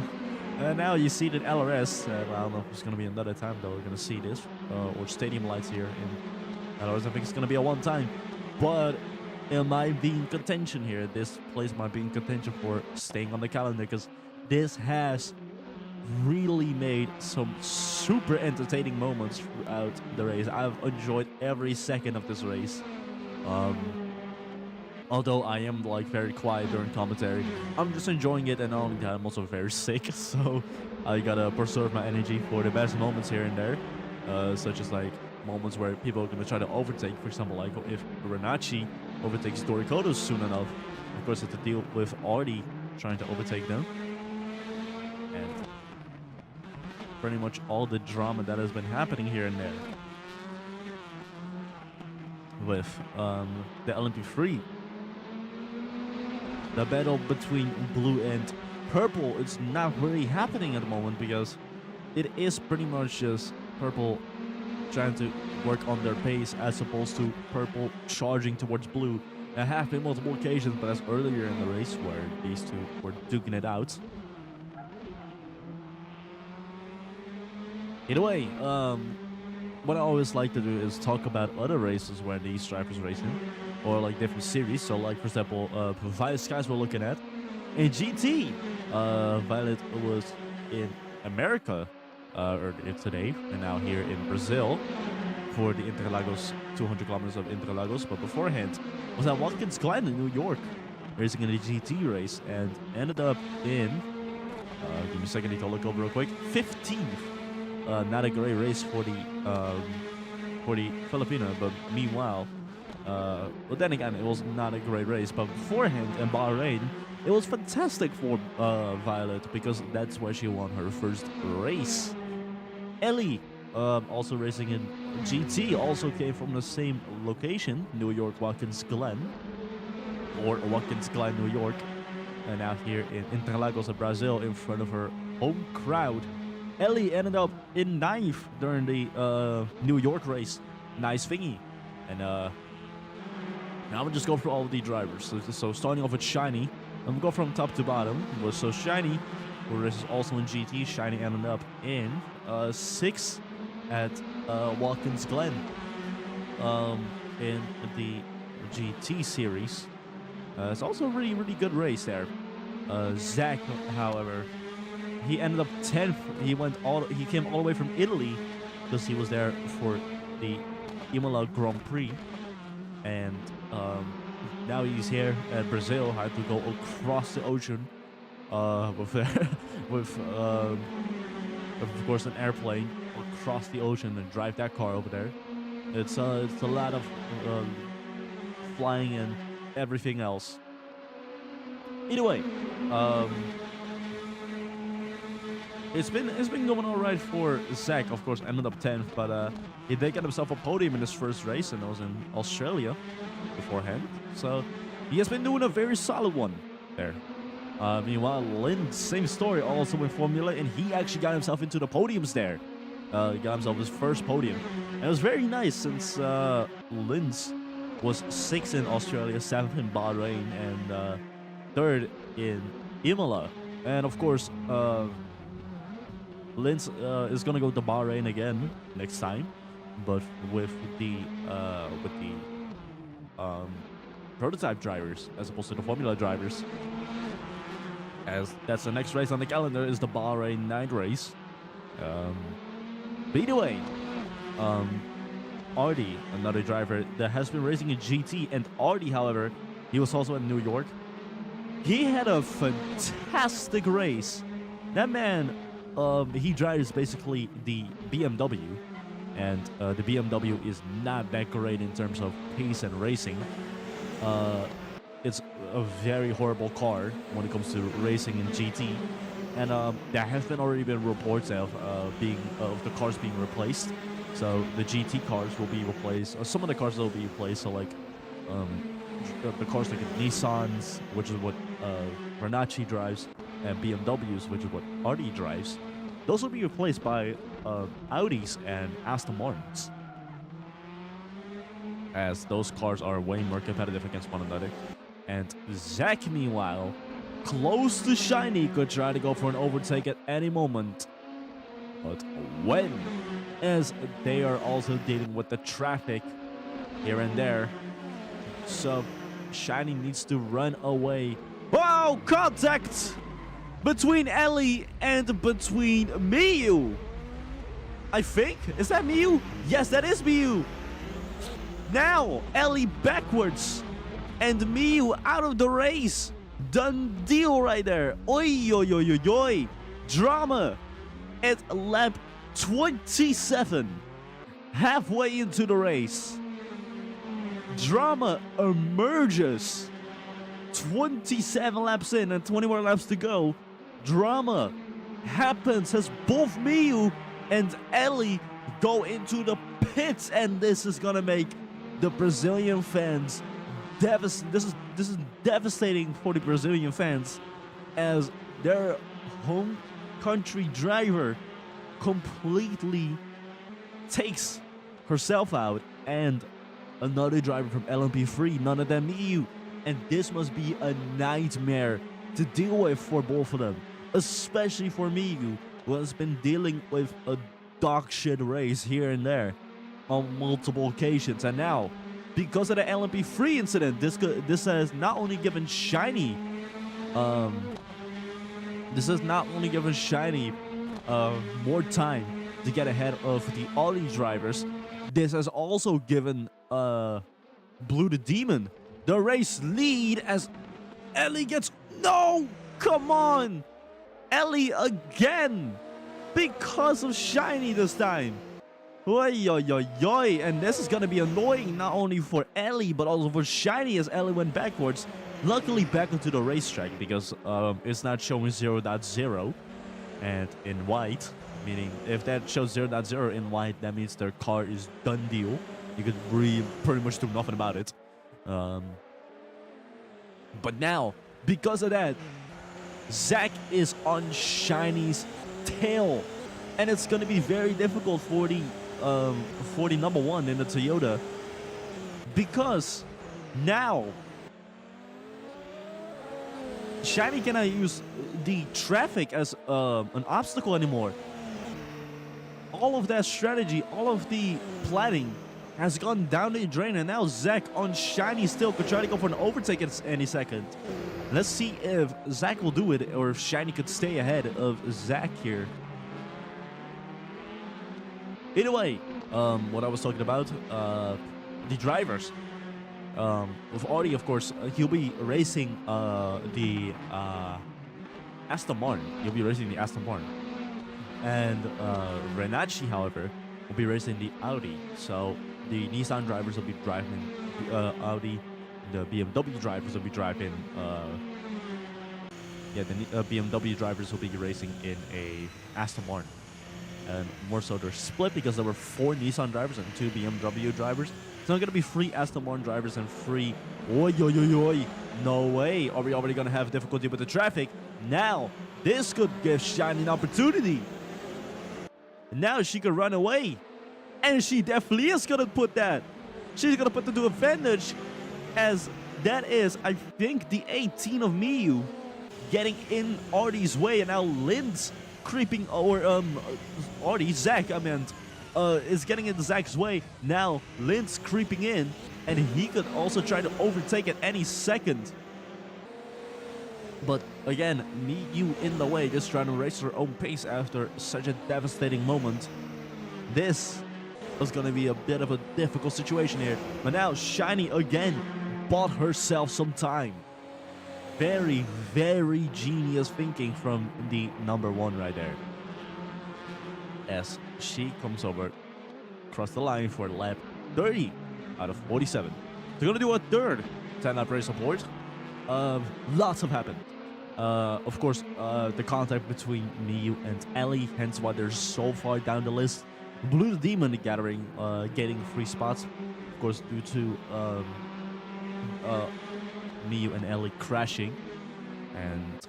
now you see it in LRS. I don't know if it's going to be another time though we're going to see this, or stadium lights here in LRS. I think it's going to be a one time, but it might be in contention here. This place might be in contention for staying on the calendar, because this has really made some super entertaining moments throughout the race. I've enjoyed every second of this race. Although I am like very quiet during commentary, I'm just enjoying it, and not only that, I'm also very sick, so I gotta preserve my energy for the best moments here and there, such as like moments where people are gonna try to overtake. For example, like if Renachi overtakes Dorikodos soon enough, of course, have to deal with Artie trying to overtake them, and pretty much all the drama that has been happening here and there with the LMP3. The battle between blue and purple is not really happening at the moment because it is pretty much just purple trying to work on their pace as opposed to purple charging towards blue. There have been multiple occasions, but that's earlier in the race where these two were duking it out. Either way, what I always like to do is talk about other races where these drivers racing, or like different series. So like, for example, Violet Skies we're looking at. In GT, Violet was in America earlier today, and now here in Brazil for the Interlagos, 200 kilometers of Interlagos. But beforehand was at Watkins Glen in New York, racing in a GT race, and ended up in, give me a second, I need to look over real quick, 15th. Not a great race for the Filipino, but meanwhile, but then again, it was not a great race. But beforehand in Bahrain, it was fantastic for Violet because that's where she won her first race. Ellie, also racing in GT, also came from the same location, New York, Watkins Glen, or Watkins Glen, New York, and now here in Interlagos, Brazil, in front of her home crowd. Ellie ended up in 9th during the New York race. Nice thingy. And now I'm gonna just go through all of the drivers. So starting off with Shiny, I'm gonna go from top to bottom. So Shiny, who races also in GT, Shiny ended up in 6th at Watkins Glen in the GT series. It's also a really, really good race there. Zach, however, he ended up 10th. He came all the way from Italy because he was there for the Imola Grand Prix, and now he's here at Brazil. Had to go across the ocean with of course an airplane across the ocean and drive that car over there. It's a lot of flying and everything else. Either way, It's been going all right for Zach. Of course, ended up 10th, but he did get himself a podium in his first race, and it was in Australia beforehand. So he has been doing a very solid one there. Meanwhile, Lynn, same story, also in Formula, and he actually got himself into the podiums there. He got himself his first podium, and it was very nice since Lynn's was 6th in Australia, 7th in Bahrain, and 3rd in Imola, and of course. Linz is gonna go to Bahrain again next time, but with the prototype drivers as opposed to the Formula drivers. As that's the next race on the calendar is the Bahrain night race. But either way, Artie, another driver that has been racing in GT, and Artie, however, he was also in New York. He had a fantastic race. That man. He drives basically the BMW, and the BMW is not that great in terms of pace and racing. It's a very horrible car when it comes to racing in GT, and there have already been reports of the cars being replaced. So the GT cars will be replaced, or some of the cars will be replaced. So like the cars like Nissans, which is what Renachi drives, and BMWs, which is what Artie drives, those will be replaced by Audis and Aston Martins, as those cars are way more competitive against one another. And Zach, meanwhile, close to Shiny, could try to go for an overtake at any moment. But when? As they are also dealing with the traffic here and there. So Shiny needs to run away. Wow, contact between Ellie and between Miyu. I think. Is that Miyu? Yes, that is Miyu. Now, Ellie backwards. And Miyu out of the race. Done deal right there. Oi, oi, oi, oi, oi. Drama at lap 27. Halfway into the race. Drama emerges. 27 laps in and 20 more laps to go. Drama happens as both Miyu and Ellie go into the pits, and this is gonna make the Brazilian fans this is devastating for the Brazilian fans, as their home country driver completely takes herself out, and another driver from LMP3, none of them Miyu. And this must be a nightmare to deal with for both of them, especially for Miyu, who has been dealing with a dog shit race here and there on multiple occasions. And now, because of the LMP3 incident, this has not only given Shiny more time to get ahead of the Audi drivers. This has also given Blue the Demon the race lead, as Ellie gets... No! Come on! Ellie again! Because of Shiny this time. Oi, oi, oi, oi. And this is gonna be annoying not only for Ellie, but also for Shiny, as Ellie went backwards. Luckily back onto the racetrack, because it's not showing 0.0 and in white. Meaning, if that shows 0.0 in white, that means their car is done deal. You could really pretty much do nothing about it. But now, because of that, Zach is on Shiny's tail, and it's gonna be very difficult for the number one in the Toyota, because now Shiny cannot use the traffic as an obstacle anymore. All of that strategy, all of the planning has gone down the drain, and now Zach on Shiny still could try to go for an overtake at any second. Let's see if Zach will do it, or if Shiny could stay ahead of Zach here. Either way, what I was talking about, the drivers. With Audi, of course, he'll be racing the Aston Martin. He'll be racing the Aston Martin. And Renacci, however, will be racing the Audi. So the Nissan drivers will be driving Audi. The BMW drivers will be driving... the BMW drivers will be racing in a Aston Martin. And more so, they're split because there were 4 Nissan drivers and 2 BMW drivers. It's not going to be 3 Aston Martin drivers and 3... Oi, oi, oi, oi. No way. Are we already going to have difficulty with the traffic? Now, this could give Shiny an opportunity. Now she could run away. And she definitely is going to put that. She's going to put that to advantage, as that is, I think, the 18 of Miyu getting in Artie's way. And now Lynn's creeping, or Artie, Zach, I meant, is getting into Zach's way. Now Lynn's creeping in, and he could also try to overtake at any second. But again, Miyu in the way, just trying to race her own pace after such a devastating moment. This was going to be a bit of a difficult situation here. But now Shiny again bought herself some time. Very, very genius thinking from the number one right there. As she comes over, across the line for lap 30 out of 47. They're going to do a third 10-lap race support. Lots have happened. Of course, the contact between Miyu and Ellie, hence why they're so far down the list. Blue the Demon gathering, getting 3 spots, of course, due to Miyu and Ellie crashing. And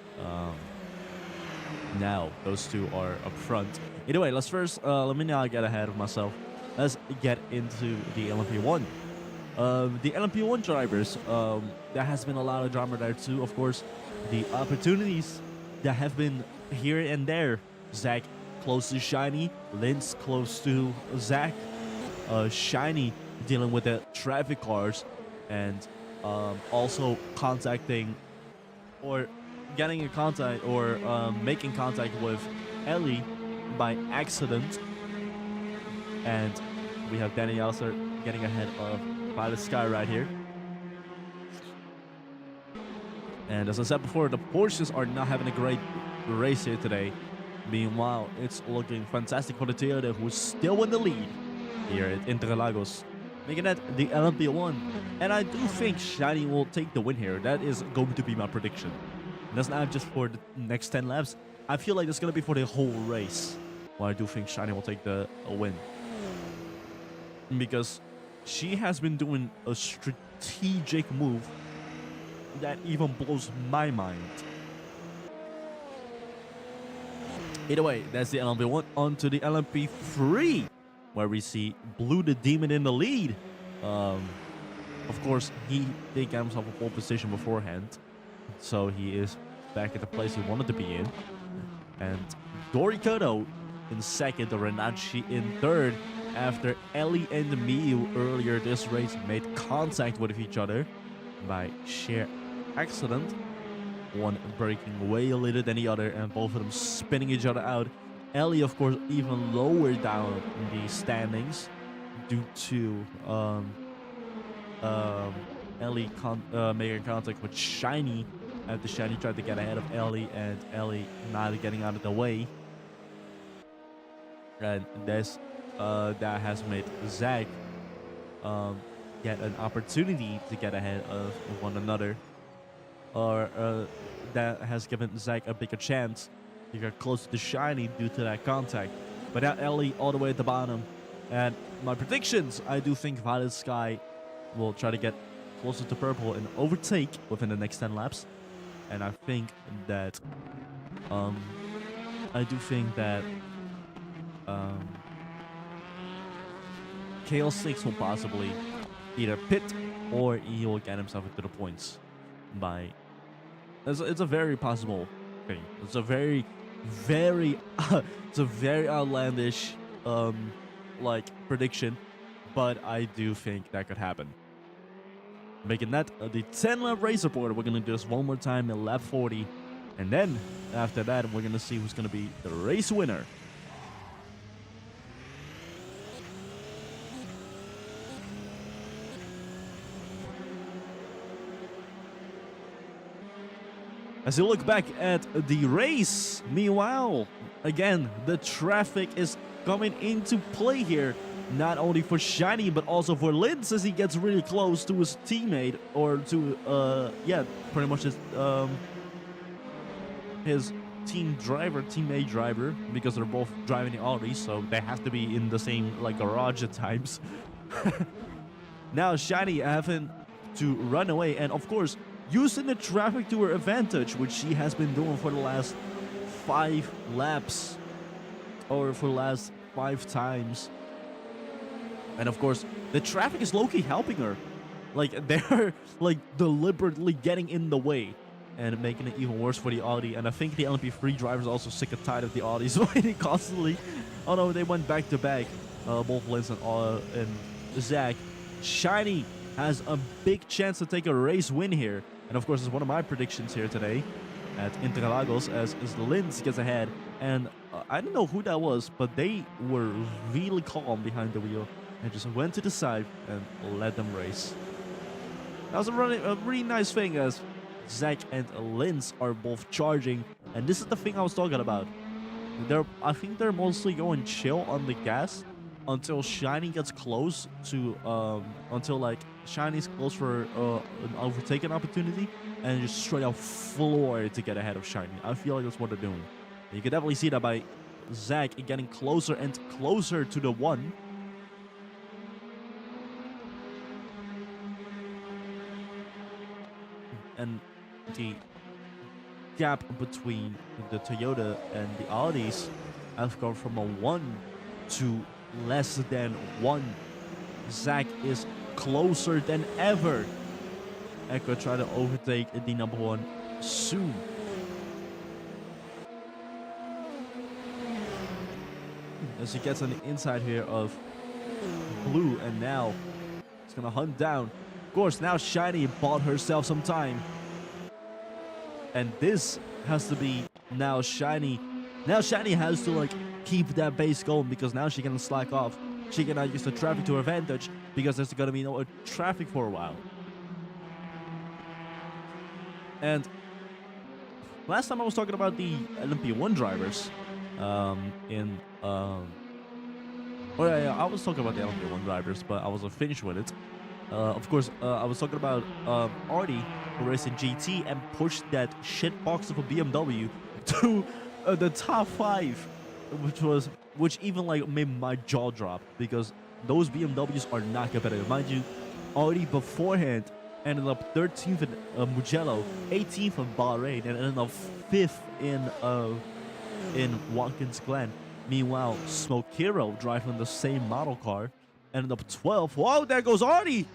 now those two are up front. Either way, let's first, let me not get ahead of myself. Let's get into the LMP1. The LMP1 drivers, there has been a lot of drama there too. Of course, the opportunities that have been here and there. Zach close to Shiny, Lynn's close to Zach, Shiny dealing with the traffic cars, and also contacting or getting in contact or making contact with Ellie by accident. And we have Danny Elser getting ahead of Violet Sky right here. And as I said before, the Porsches are not having a great race here today. Meanwhile, it's looking fantastic for the Toyota, who's still in the lead here at Interlagos, making that the LMP1. And I do think Shiny will take the win here. That is going to be my prediction. And that's not just for the next 10 laps. I feel like it's going to be for the whole race. Well, I do think Shiny will take the win. Because she has been doing a strategic move that even blows my mind. Either way, that's the LMP1. On to the LMP3, where we see Blue the Demon in the lead. Of course, he did get himself a pole position beforehand, so he is back at the place he wanted to be in. And Dorikoto in second, Renachi in third, after Ellie and Miyu earlier this race made contact with each other by sheer accident. One breaking way later than the other, and both of them spinning each other out. Ellie, of course, even lower down in the standings due to Ellie making contact with Shiny after Shiny tried to get ahead of Ellie, and Ellie not getting out of the way. And this that has made Zach get an opportunity to get ahead of one another, or that has given Zach a bigger chance to get closer to Shiny due to that contact. But now Ellie all the way at the bottom. And my predictions, I do think Violet Sky will try to get closer to purple and overtake within the next 10 laps. And I think that KL6 will possibly either pit or he will get himself into the points by. It's a very possible thing. It's a very it's a very outlandish like prediction, but I do think that could happen. Making that the 10-lap race report. We're gonna do this one more time in lap 40, and then after that we're gonna see who's gonna be the race winner. As you look back at the race, meanwhile, again, the traffic is coming into play here. Not only for Shiny, but also for Linz as he gets really close to his teammate, or to, pretty much his teammate driver, because they're both driving the Audi, so they have to be in the same, like, garage at times. Now Shiny having to run away, and of course, using the traffic to her advantage, which she has been doing for the last 5 laps, or for the last 5 times. And of course, the traffic is low-key helping her. Like, they're like deliberately getting in the way and making it even worse for the Audi. And I think the LMP3 drivers are also sick and tired of the Audis waiting constantly. Although they went back to back, both Linz and Zach. Shiny has a big chance to take a race win here. And of course, it's one of my predictions here today at Interlagos as Linz gets ahead. And I don't know who that was, but they were really calm behind the wheel and just went to the side and let them race. That was a really nice thing, as Zach and Linz are both charging. And this is the thing I was talking about. I think they're mostly going chill on the gas until Shiny gets close to, until like Shiny's close for an overtaking opportunity, and just straight out floor to get ahead of Shiny. I feel like that's what they're doing. You can definitely see that by Zach getting closer and closer to the one. And the gap between the Toyota and the Audis has gone from a 1 to less than 1. Zach is closer than ever and could try to overtake the number 1 soon. As he gets on the inside here of Blue, and now he's gonna hunt down. Of course, now Shiny bought herself some time. And this has to be now Shiny. Now Shiny has to like keep that base going, because now she can slack off. She cannot use the traffic to her advantage, because there's gonna be no traffic for a while. And last time I was talking about the LMP1 drivers. In Oh yeah, I was talking about the LMP1 drivers, but I wasn't finished with it. Of course, I was talking about Artie, who raced in GT and pushed that shitbox of a BMW to the top 5, which even like made my jaw drop, because those BMWs are not competitive. Mind you, Artie beforehand ended up 13th in Mugello, 18th in Bahrain, and ended up 5th in Watkins Glen. Meanwhile, Smoke Hero, driving the same model car, ended up 12th. Whoa, there goes Artie!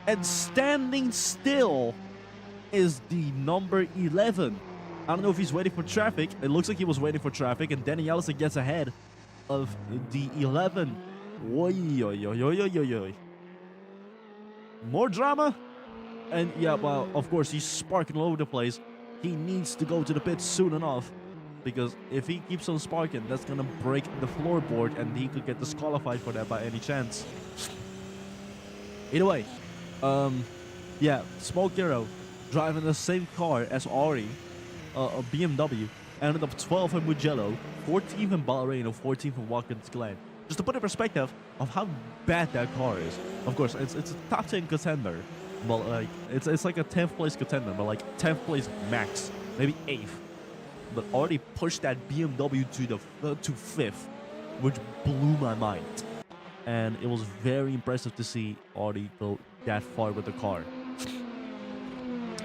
And standing still is the number 11. I don't know if he's waiting for traffic. It looks like he was waiting for traffic, and Danny Ellison gets ahead of the 11. Oy, oy, oy, oy, oy, oy. More drama? And yeah, well, of course, he's sparking all over the place. He needs to go to the pits soon enough, because if he keeps on sparking, that's gonna break the floorboard, and he could get disqualified for that by any chance. Either way, yeah, Smoke Hero driving the same car as Ari, a BMW, ended up 12th in Mugello, 14th in Bahrain, and 14th in Watkins Glen. Just to put in perspective of how bad that car is. Of course, it's a top 10 contender, but like it's like a 10th place contender, but like 10th place max, maybe 8th. But already pushed that BMW to 5th, which blew my mind. And it was very impressive to see Artie go that far with the car.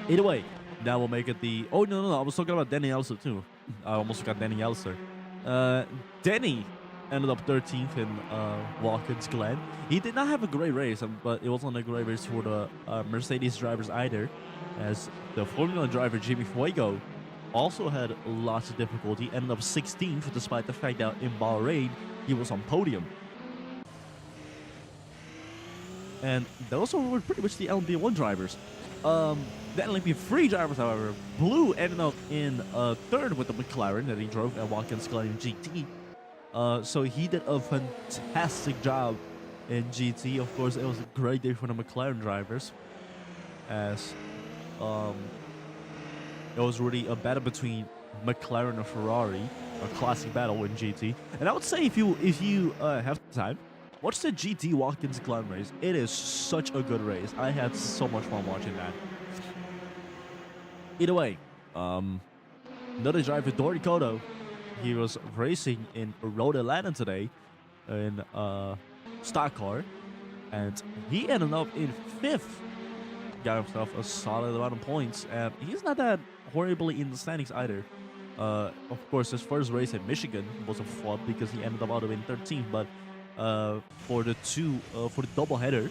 Either way, that will make it the... Oh, no, I was talking about Danny Elser too. I almost forgot Danny Elser. Danny ended up 13th in Watkins Glen. He did not have a great race, but it wasn't a great race for the Mercedes drivers either, as the Formula driver Jimmy Fuego also had lots of difficulty, ended up 16th, despite the fact that in Bahrain he was on podium. And those were pretty much the LMP1 drivers. The LMP3 drivers, however, Blue ended up in 3rd with the McLaren that he drove at Watkins Glen GT. So he did a fantastic job in GT. Of course, it was a great day for the McLaren drivers, as it was really a battle between McLaren and Ferrari, a classic battle in GT. And I would say if you have time, watch the GT Watkins Glen race. It is such a good race. I had so much fun watching that. Either way, another driver, Dory Cotto, he was racing in Road Atlanta today in stock car, and he ended up in 5th. Got himself a solid amount of points, and he's not that horribly in the standings either. Of course, his first race in Michigan was a flop because he ended up out of in 13th, but for the double header,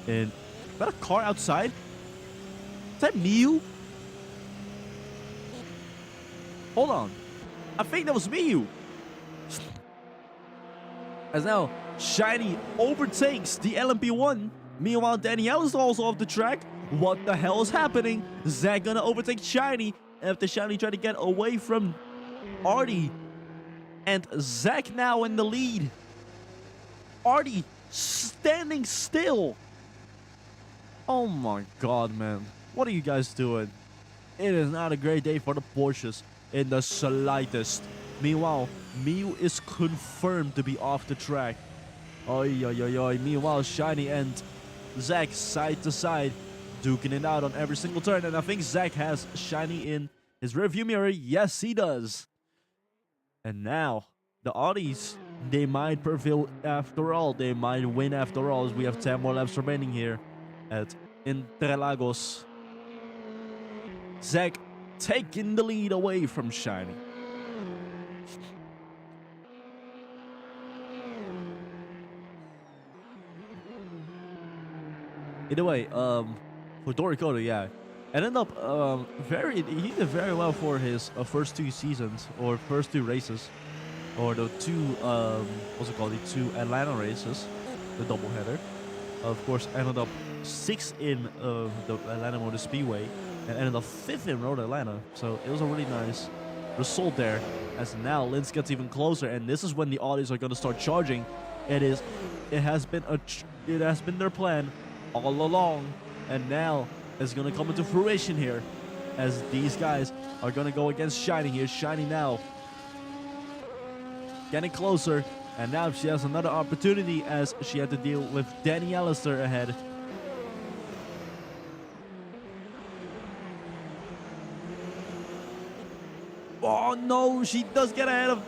and is that a car outside? Is that Miu? Hold on, I think that was Miu. As now Shiny overtakes the LMP1. Meanwhile, Danielle is also off the track. What the hell is happening? Zach gonna overtake Shiny after Shiny tried to get away from Artie. And Zach now in the lead. Artie standing still. Oh my god, man. What are you guys doing? It is not a great day for the Porsches in the slightest. Meanwhile, Miu is confirmed to be off the track. Oi, oi, oi, oi. Meanwhile, Shiny and Zach side to side, duking it out on every single turn. And I think Zach has Shiny in his rearview mirror. Yes, he does. And now, the Audis, they might prevail after all. They might win after all, as we have 10 more laps remaining here at Interlagos. Zach taking the lead away from Shiny. Either way, for Dory Cotto, yeah, ended up he did very well for his first 2 seasons, or first 2 races, or the 2 what's it called, the 2 Atlanta races, the doubleheader. Of course, ended up 6th in the Atlanta Motor Speedway, and ended up 5th in Road Atlanta. So it was a really nice result there. As now Linz gets even closer, and this is when the Audis are going to start charging. It has been their plan all along, and now it's going to come into fruition here. as these guys are going to go against Shiny here. Shiny now getting closer, and now she has another opportunity as she had to deal with Danny Allister ahead. Oh no, she does get ahead of...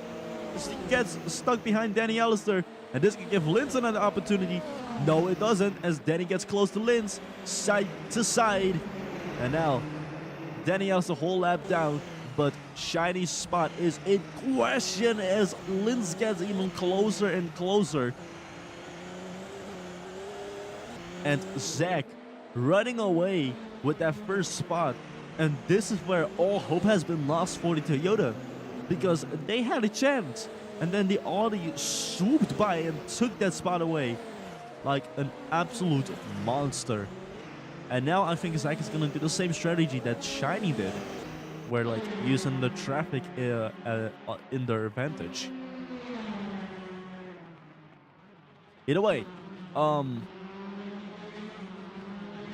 She gets stuck behind Danny Allister, and this can give Linz another opportunity. No, it doesn't, as Danny gets close to Linz, side to side. And now, Danny has the whole lap down, but Shiny's spot is in question as Linz gets even closer and closer. And Zach running away with that first spot. And this is where all hope has been lost for the Toyota, because they had a chance. And then the Audi swooped by and took that spot away like an absolute monster. And now I think Zach is going to do the same strategy that Shiny did, where like using the traffic in their advantage. Either way,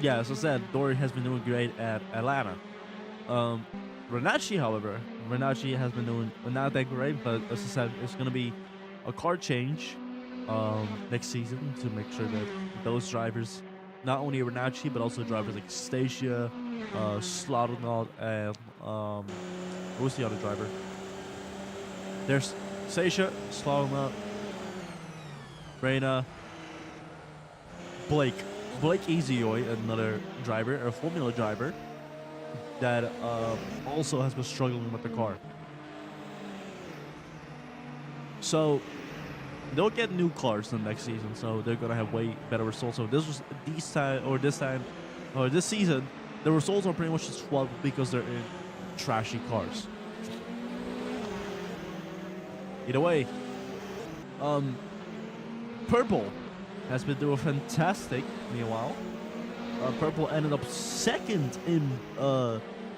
yeah, as I said, Dory has been doing great at Atlanta. Renacci, however, has been doing not that great, but as I said, it's going to be a car change next season to make sure that those drivers, not only Renacci, but also drivers like Stacia, Slaughternaut, and who's the other driver? There's Stacia, Slaughternaut, Reina, Blake Easyoy, another driver, a Formula driver that also has been struggling with the car. So they'll get new cars the next season, so they're gonna have way better results. So this season, the results are pretty much just swapped because they're in trashy cars. Either way, Purple has been doing fantastic. Meanwhile, Purple ended up second in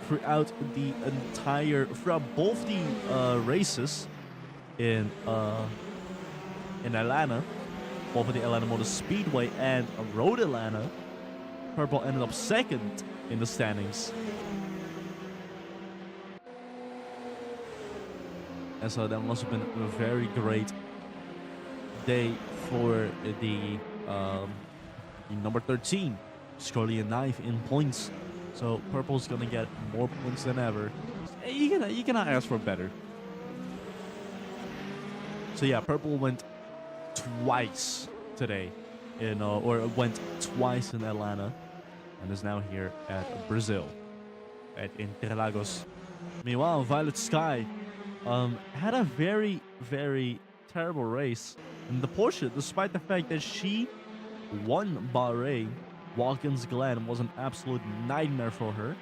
throughout both the races in Atlanta, both of the Atlanta Motor Speedway and Road Atlanta. Purple ended up second in the standings. And so that must have been a very great day for the number 13, scoring a 9th in points. So Purple's gonna get more points than ever. You cannot ask for better. So yeah, Purple went twice today went twice in Atlanta, and is now here at Brazil, at Interlagos. Meanwhile, Violet Sky had a very, very terrible race. And the Porsche, despite the fact that she won Bahrain, Watkins Glen was an absolute nightmare for her,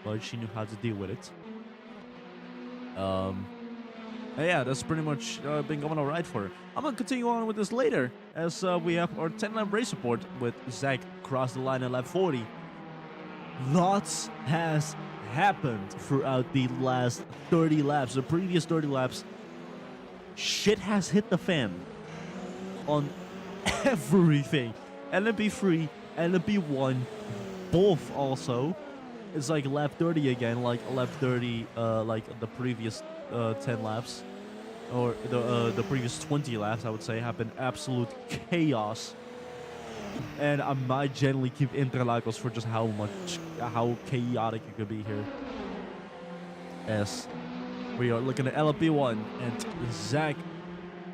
but she knew how to deal with it. Yeah, that's pretty much been going all right for her. I'm going to continue on with this later, as we have our 10-lap race report with Zach cross the line at lap 40. Lots has happened throughout the last 30 laps, the previous 30 laps. Shit has hit the fan on everything. LMP3, LMP1, both also. It's like lap 30 again, like lap 30, like the previous 10 laps, or the previous 20 laps, I would say, have been absolute chaos. And I might generally keep Interlagos for just how chaotic it could be here. As we are looking at LMP1 and Zach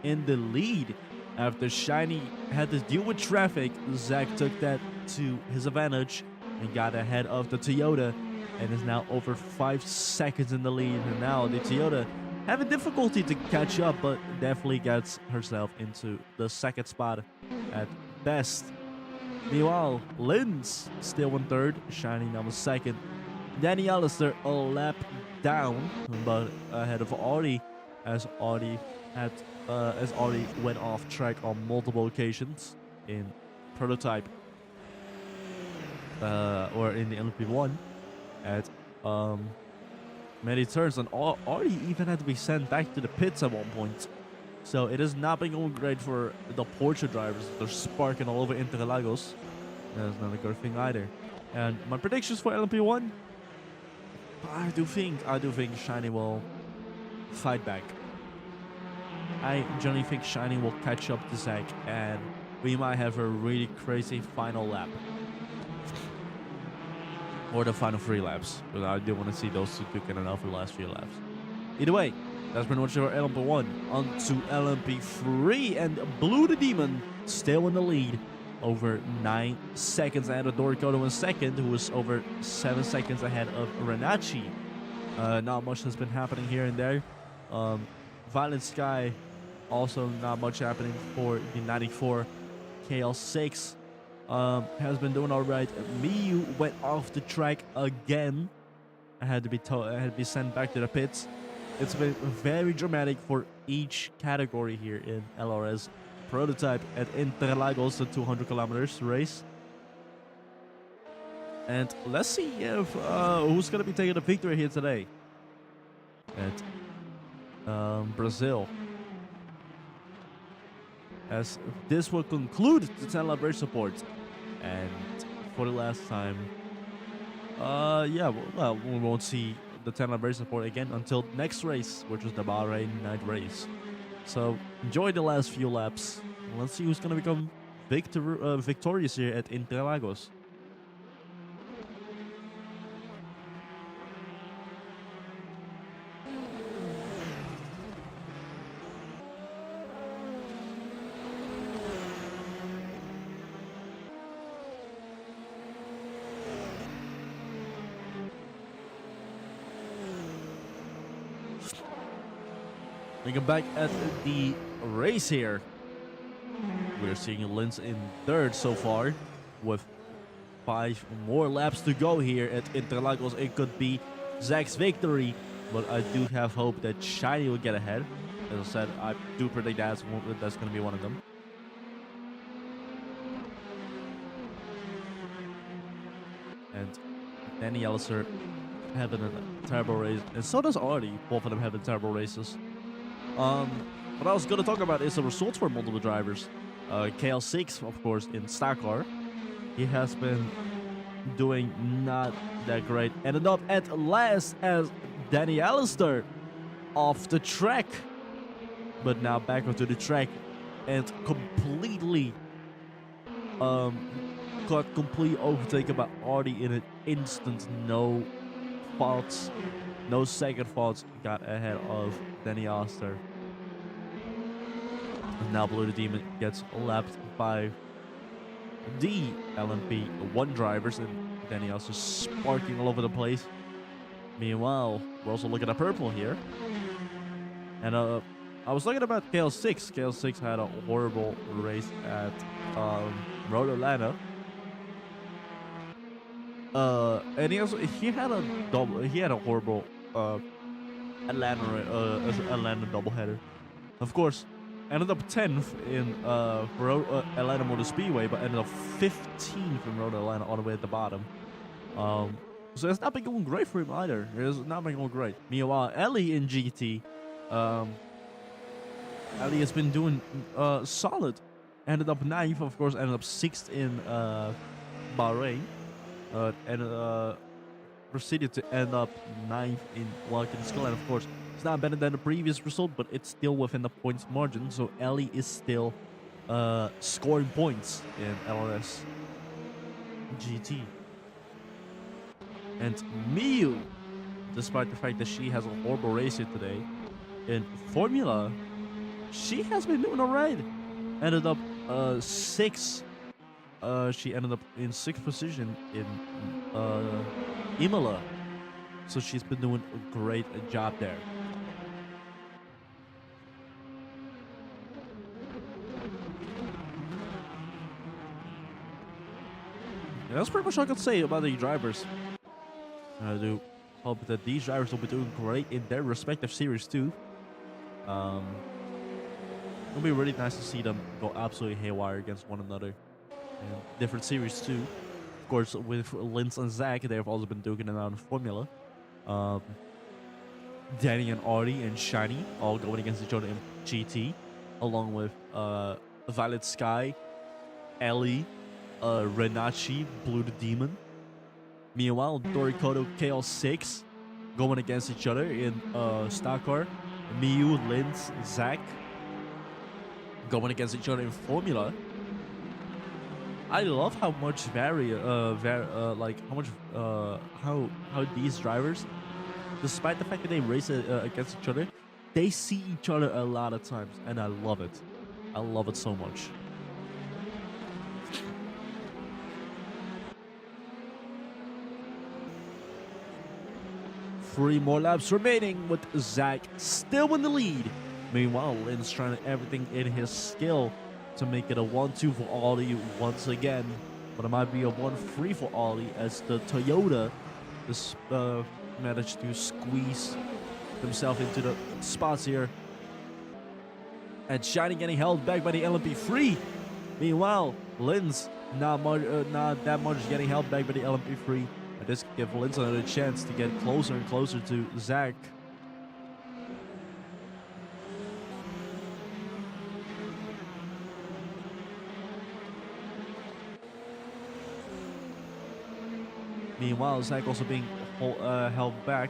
in the lead. After Shiny had to deal with traffic, Zach took that to his advantage and got ahead of the Toyota, and is now over 5 seconds in the lead. And now the Toyota having difficulty to catch up, but definitely gets herself into the second spot at best. Meanwhile, Linz still in third, Shiny now in second. Danny Allister a lap down, but ahead of Audi, as Audi went off track on multiple occasions in prototype or in the LMP1 at many turns, and Audi even had to be sent back to the pits at one point. So it has not been going great for the Porsche drivers. They're sparking all over Interlagos. That's not a good thing either. And my predictions for LMP1: I do think Shiny will fight back. I generally think Shiny will catch up to Zack, and we might have a really crazy final lap. Or the final 3 laps, because I do want to see those two duking it out for the last few laps. Either way, that's pretty much our LMP1. On to LMP3, and Blue the Demon still in the lead. Over 9 seconds ahead of Dorikoto in second, who was over 7 seconds ahead of Renachi. Not much has been happening here and there. Violet Sky, also not much happening for the 94 KL6. Has been doing all right. Miyu went off the track again. I had to be sent back to the pits. It's been very dramatic for each category here in LRS Prototype at Interlagos, the 200 kilometers race. And let's see if who's gonna be taking the victory here today at Brazil. As this will conclude the 10 lap race support. And for the last time, yeah, well, we won't see the 10 lap race support again until next race, which is the Bahrain night race. So enjoy the last few laps. Let's see who's gonna become victorious here at Interlagos. Looking back at the race here, we're seeing Linz in third so far, with 5 more laps to go here at Interlagos. It could be Zack's victory, but I do have hope that Shiny will get ahead. As I said, I do predict that's going to be one of them. And Danny Elliser having a terrible race, and so does Artie. Both of them having terrible races. What I was going to talk about is the results for multiple drivers. KL6, of course, in stock car. He has been doing not that great. Ended up at last as Danny Allister off the track. But now back onto the track and completely got completely overtaken by Artie in an instant. No faults, no second faults. Got ahead of Danny Allister. Now Blue the Demon gets lapped by the LMP1 drivers, and Danny Allister sparking all over the place. Meanwhile, we're also looking at purple here. And I was looking about KL6. KL6 had a horrible race at Road Atlanta. And he had a horrible Atlanta doubleheader. Of course, ended up 10th in Atlanta Motor Speedway, but ended up 15th in Road Atlanta all the way at the bottom. So it's not been going great for him either. It's not been going great. Meanwhile, Ellie in GT, Ellie has been doing solid. Ended up 9th, of course, ended up 6th in Bahrain. And proceeded to end up 9th in Watkins Skull. And of course, it's not better than the previous result, but it's still within the points margin. So Ellie is still scoring points in LRS GT. And Miyu, despite the fact that she has a horrible race here today, in Formula, she has been doing alright. Ended up 6th. She ended up in 6th position in Imola. So she's been doing a great job there. And that's pretty much all I can say about the drivers. I do hope that these drivers will be doing great in their respective series too. It'll be really nice to see them go absolutely haywire against one another in different series too. Of course, with Linz and Zack, they've also been duking it out in Formula. Danny and Artie and Shiny all going against each other in GT, along with Violet Sky, Ellie, Renachi, Blue the Demon. Meanwhile, Dorikoto KL6 going against each other in stock car. Miu, Linz, Zach going against each other in Formula. I love how much like how much how these drivers, despite the fact that they race against each other, they see each other a lot of times, and I love it. I love it so much. Three more laps remaining with Zach still in the lead. Meanwhile, Lynn's trying everything in his skill to make it a 1-2 for Ollie once again. But it might be a 1-3 for Ollie as the Toyota just managed to squeeze himself into the spots here. And Shiny getting held back by the LMP3. Meanwhile, Lynn's not that much getting held back by the LMP3. And this could give Linz another chance to get closer and closer to Zach. Meanwhile, Zach also being held back.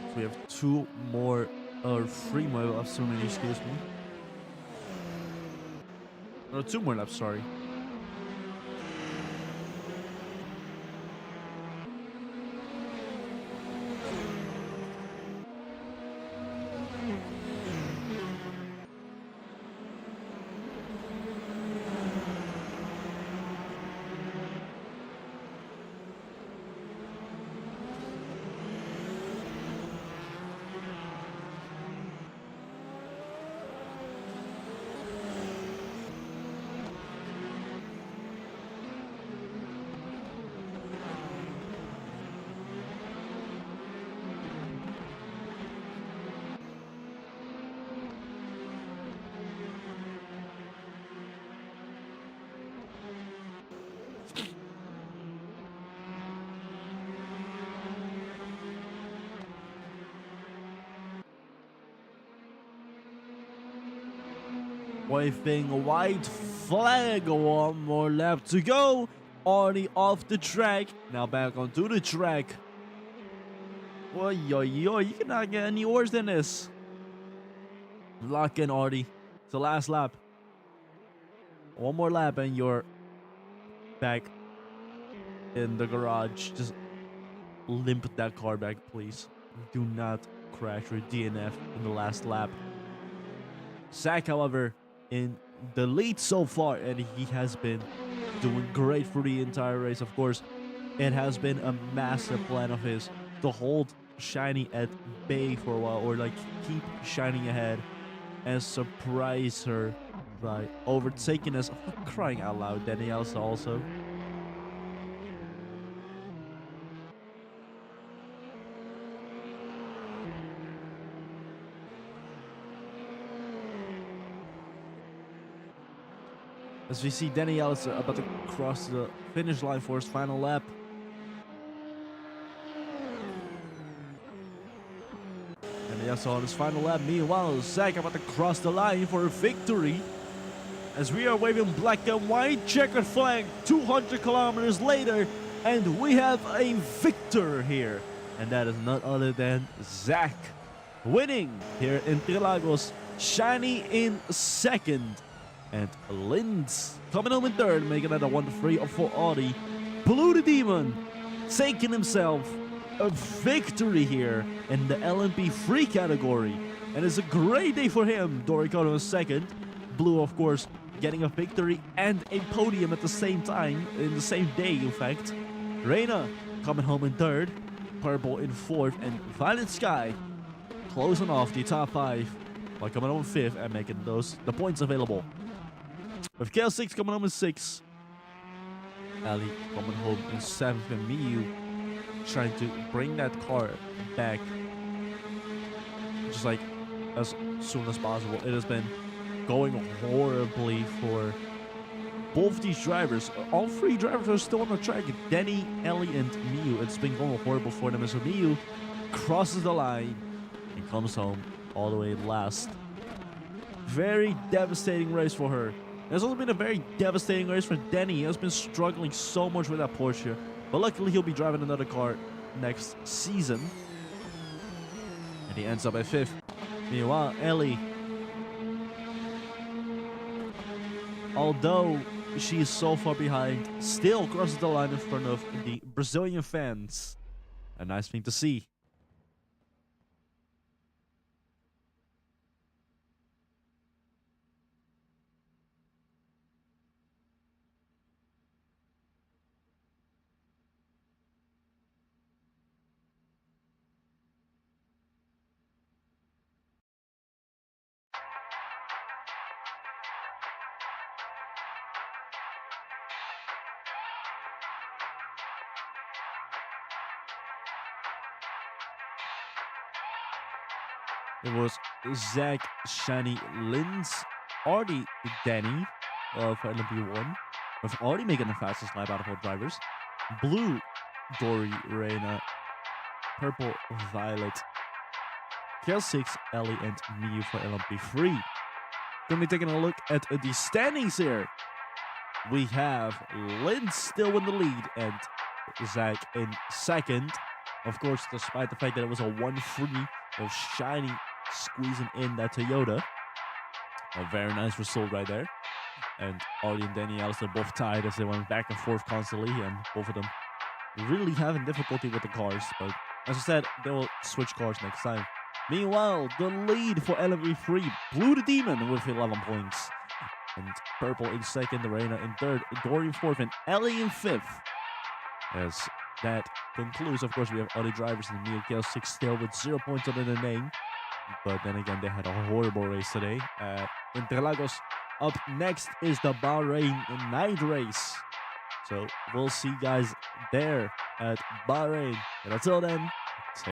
So we have three more laps remaining, excuse me. No, 2 more laps, sorry. Waving a white flag, 1 more lap to go. Already off the track, now back onto the track. Oi, oi, oi, you cannot get any worse than this. Lock in, Artie. It's the last lap. 1 more lap and you're back in the garage. Just limp that car back, please. Do not crash or DNF in the last lap. Zach, however, in the lead so far, and he has been doing great for the entire race. Of course, it has been a master plan of his to hold Shiny at bay for a while, or like keep Shiny ahead and surprise her by overtaking us. Oh, crying out loud, Danielsa also. As we see Daniel is about to cross the finish line for his final lap. And yes, on his final lap. Meanwhile, Zach about to cross the line for a victory. As we are waving black and white checkered flag 200 kilometers later. And we have a victor here. And that is none other than Zach. Winning here in Interlagos. Shiny in second. And Linz coming home in third, making that a 1-3 for Audi. Blue the Demon taking himself a victory here in the LMP3 category. And it's a great day for him. Doricano in second. Blue, of course, getting a victory and a podium at the same time, in the same day, in fact. Reina coming home in third. Purple in fourth. And Violet Sky closing off the top 5 by coming home in fifth and making the points available. With KL6 coming home in 6th. Ali coming home in 7th. And Miyu trying to bring that car back just like as soon as possible. It has been going horribly for both these drivers. All 3 drivers are still on the track. Denny, Ellie, and Miyu. It's been going horrible for them as Miyu crosses the line and comes home all the way last. Very devastating race for her. It's also been a very devastating race for Denny. He has been struggling so much with that Porsche. But luckily, he'll be driving another car next season. And he ends up at 5th. Meanwhile, Ellie, although she is so far behind, still crosses the line in front of the Brazilian fans. A nice thing to see. It was Zach, Shani, Linz, Artie, Danny for LMP1, with Artie making the fastest lap out of all drivers. Blue, Dory, Reina, Purple, Violet, K6, Ellie, and Miu for LMP3. Then we're taking a look at the standings here. We have Linz still in the lead and Zach in second. Of course, despite the fact that it was a 1-3 of Shiny squeezing in that Toyota. A very nice result right there. And Artie and Danny Alistair both tied as they went back and forth constantly, and both of them really having difficulty with the cars. But as I said, they will switch cars next time. Meanwhile, the lead for LMP3, Blue the Demon with 11 points. And Purple in second, Reina in third, Dory in fourth, and Ellie in fifth. As that concludes, of course, we have other drivers in the Neo K6 still with 0 points under their name. But then again, they had a horrible race today. Interlagos. Up next is the Bahrain night race. So we'll see you guys there at Bahrain. And until then,